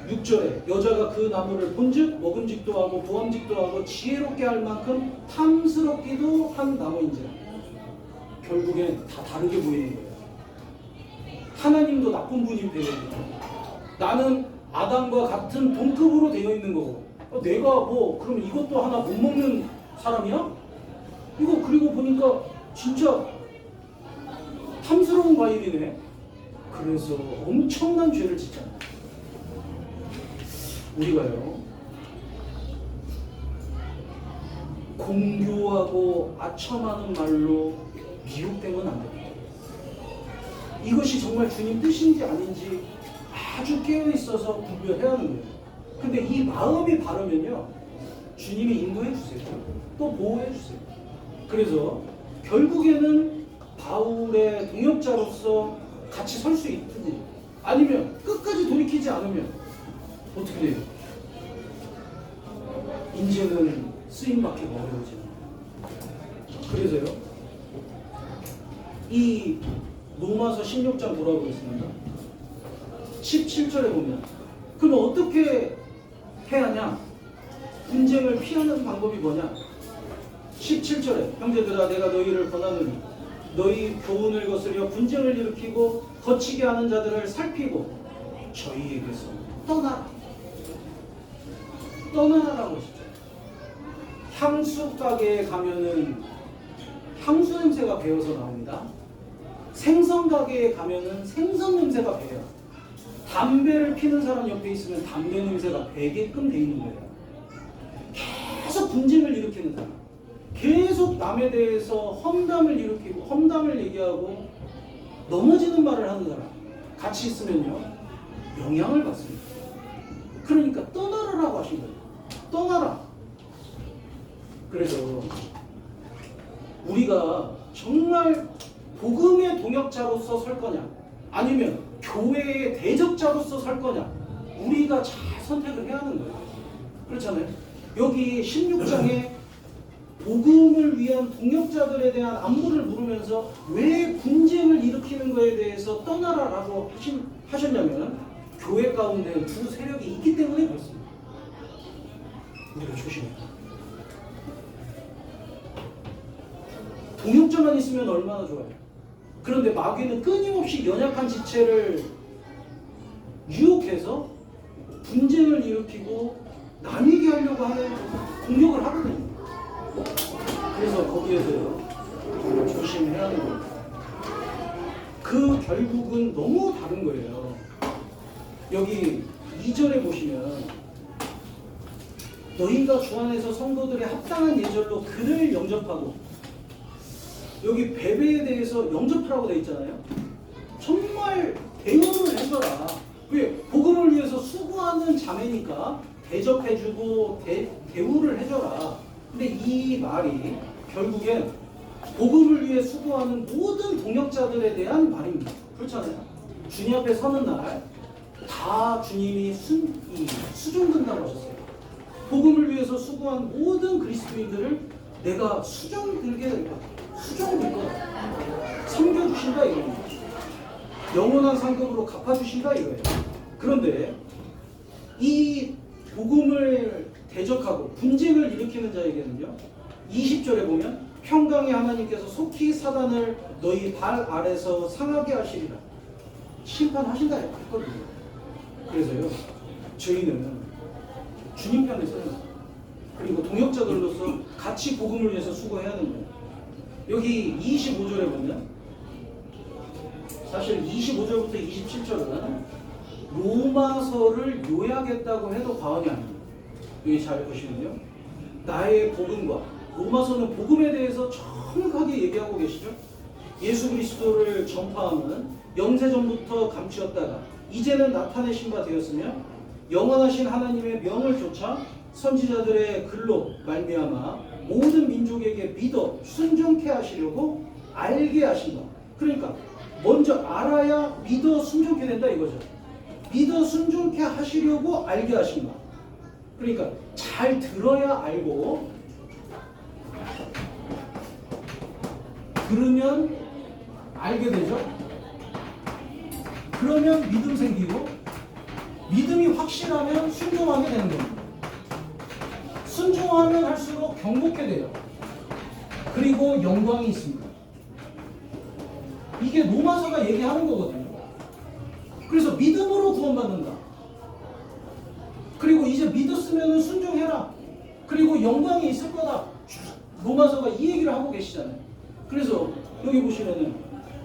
6절에 여자가 그 나무를 본즉 먹음직도 하고 보암직도 하고 지혜롭게 할 만큼 탐스럽기도 한 나무인지라. 결국엔 다 다르게 보이는 거예요. 하나님도 나쁜 분이 되어 있는 거예요. 나는 아담과 같은 동급으로 되어 있는 거고 내가 뭐 그럼 이것도 하나 못 먹는 사람이야? 이거 그리고 보니까 진짜 탐스러운 과일이네. 그래서 엄청난 죄를 짓잖아요. 우리가요 공교하고 아첨하는 말로 미혹되면 안 됩니다. 이것이 정말 주님 뜻인지 아닌지 아주 깨어있어서 구별해야 하는 거예요. 근데 이 마음이 바르면요 주님이 인도해 주세요. 또 보호해 주세요. 그래서 결국에는 바울의 동역자로서 같이 설 수 있든지 아니면 끝까지 돌이키지 않으면 어떻게 돼요? 이제는 쓰임받기 어려워져요. 그래서요 이 로마서 16장 돌아보겠습니다. 17절에 보면 그럼 어떻게 해야 하냐? 분쟁을 피하는 방법이 뭐냐? 17절에 형제들아 내가 너희를 권하노니 너희 교훈을 거스려 분쟁을 일으키고 거치게 하는 자들을 살피고 저희에게서 떠나라고 하시죠. 향수 가게에 가면은 향수 냄새가 배어서 나옵니다. 생선 가게에 가면은 생선 냄새가 배요. 담배를 피는 사람 옆에 있으면 담배 냄새가 배게끔 돼 있는 거예요. 계속 분쟁을 일으키는 사람, 계속 남에 대해서 험담을 일으키고 험담을 얘기하고 넘어지는 말을 하는 사람 같이 있으면요 영향을 받습니다. 그러니까 떠나라라고 하신 거예요. 떠나라. 그래서 우리가 정말 복음의 동역자로서 설 거냐 아니면 교회의 대적자로서 설 거냐 우리가 잘 선택을 해야 하는 거예요. 그렇잖아요. 여기 16장에 복음을 위한 동역자들에 대한 안무를 물으면서 왜 분쟁을 일으키는 거에 대해서 떠나라라고 하셨냐면 교회 가운데 두 세력이 있기 때문에 그렇습니다. 우리가 조심해야 돼요. 동역자만 있으면 얼마나 좋아요. 그런데 마귀는 끊임없이 연약한 지체를 유혹해서 분쟁을 일으키고 나뉘게 하려고 하는 공격을 하거든요. 그래서 거기에서 정말 조심해야 하는 거예요. 그 결국은 너무 다른 거예요. 여기 2절에 보시면 너희가 주 안에서 성도들의 합당한 예절로 그를 영접하고, 여기 베베에 대해서 영접하라고 되어 있잖아요. 정말 대우를 해줘라. 왜? 복음을 위해서 수고하는 자매니까 대접해주고 대우를 해줘라. 근데 이 말이 결국엔 복음을 위해 수고하는 모든 동역자들에 대한 말입니다. 그렇잖아요. 주님 앞에 서는 날 다 주님이 수종 든다고 하셨어요. 복음을 위해서 수고한 모든 그리스도인들을 내가 수종 들게 될 거다. 수종 들 거다. 섬겨주신다 이겁니다. 영원한 상급으로 갚아주신다 이거예요. 그런데 이 복음을 대적하고 분쟁을 일으키는 자에게는요, 20절에 보면 평강의 하나님께서 속히 사단을 너희 발 아래서 상하게 하시리라. 심판하신다 했거든요. 그래서요, 저희는 주님 편에 서요. 그리고 동역자들로서 같이 복음을 위해서 수고해야 하는 거예요. 여기 25절에 보면, 사실 25절부터 27절은 로마서를 요약했다고 해도 과언이 아닙니다. 여기 잘 보시면요, 나의 복음과 로마서는 복음에 대해서 정확하게 얘기하고 계시죠. 예수 그리스도를 전파하는 영세전부터 감추었다가 이제는 나타내신 바 되었으며 영원하신 하나님의 명을 좇아 선지자들의 글로 말미암아 모든 민족에게 믿어 순종케 하시려고 알게 하신 바. 그러니까 먼저 알아야 믿어 순종케 된다 이거죠. 믿어 순종케 하시려고 알게 하신 바. 그러니까 잘 들어야 알고, 들으면 알게 되죠. 그러면 믿음 생기고, 믿음이 확실하면 순종하게 되는 겁니다. 순종하면 할수록 경복해 돼요. 그리고 영광이 있습니다. 이게 로마서가 얘기하는 거거든요. 그래서 믿음으로 구원받는다. 그리고 이제 믿었으면 순종해라. 그리고 영광이 있을 거다. 로마서가 이 얘기를 하고 계시잖아요. 그래서 여기 보시면은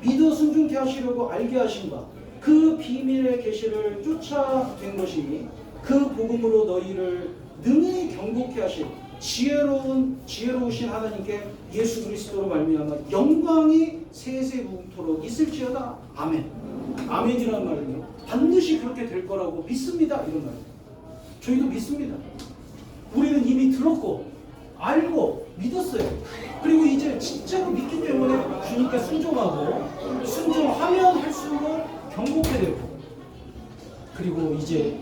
믿어 순종케 하시려고 알게 하신 바, 그 비밀의 계시를 쫓아낸 것이 그 복음으로 너희를 능히 경고케 하실 지혜로우신 하나님께 예수 그리스도로 말미암아 영광이 세세무토록 있을지어다. 아멘. 아멘이라는 말은요, 반드시 그렇게 될 거라고 믿습니다 이런 말이에요. 저희도 믿습니다. 우리는 이미 들었고 알고 믿었어요. 그리고 이제 진짜로 믿기 때문에 주님께 순종하고, 순종하면 할수록 경고케 되고, 그리고 이제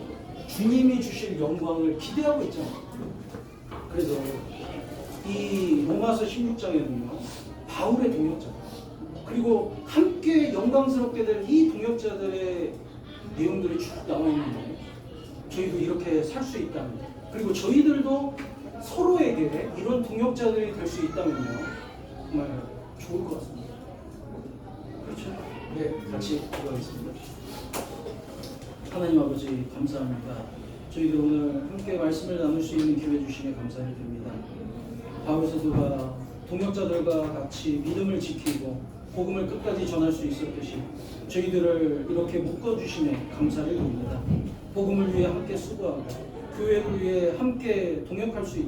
주님이 주실 영광을 기대하고 있잖아요. 그래서 이 로마서 16장에는요 바울의 동역자, 그리고 함께 영광스럽게 될 이 동역자들의 내용들이 쭉 나와 있는데, 저희도 이렇게 살 수 있다면, 그리고 저희들도 서로에게 이런 동역자들이 될 수 있다면요, 정말 좋을 것 같습니다. 그렇죠? 네, 같이 기도하겠습니다. 하나님 아버지 감사합니다. 저희들 오늘 함께 말씀을 나눌 수 있는 기회 주시니 감사를 드립니다. 바울 사도가 동역자들과 같이 믿음을 지키고 복음을 끝까지 전할 수 있었듯이 저희들을 이렇게 묶어주시니 감사를 드립니다. 복음을 위해 함께 수고하고 교회를 위해 함께 동역할 수 있도록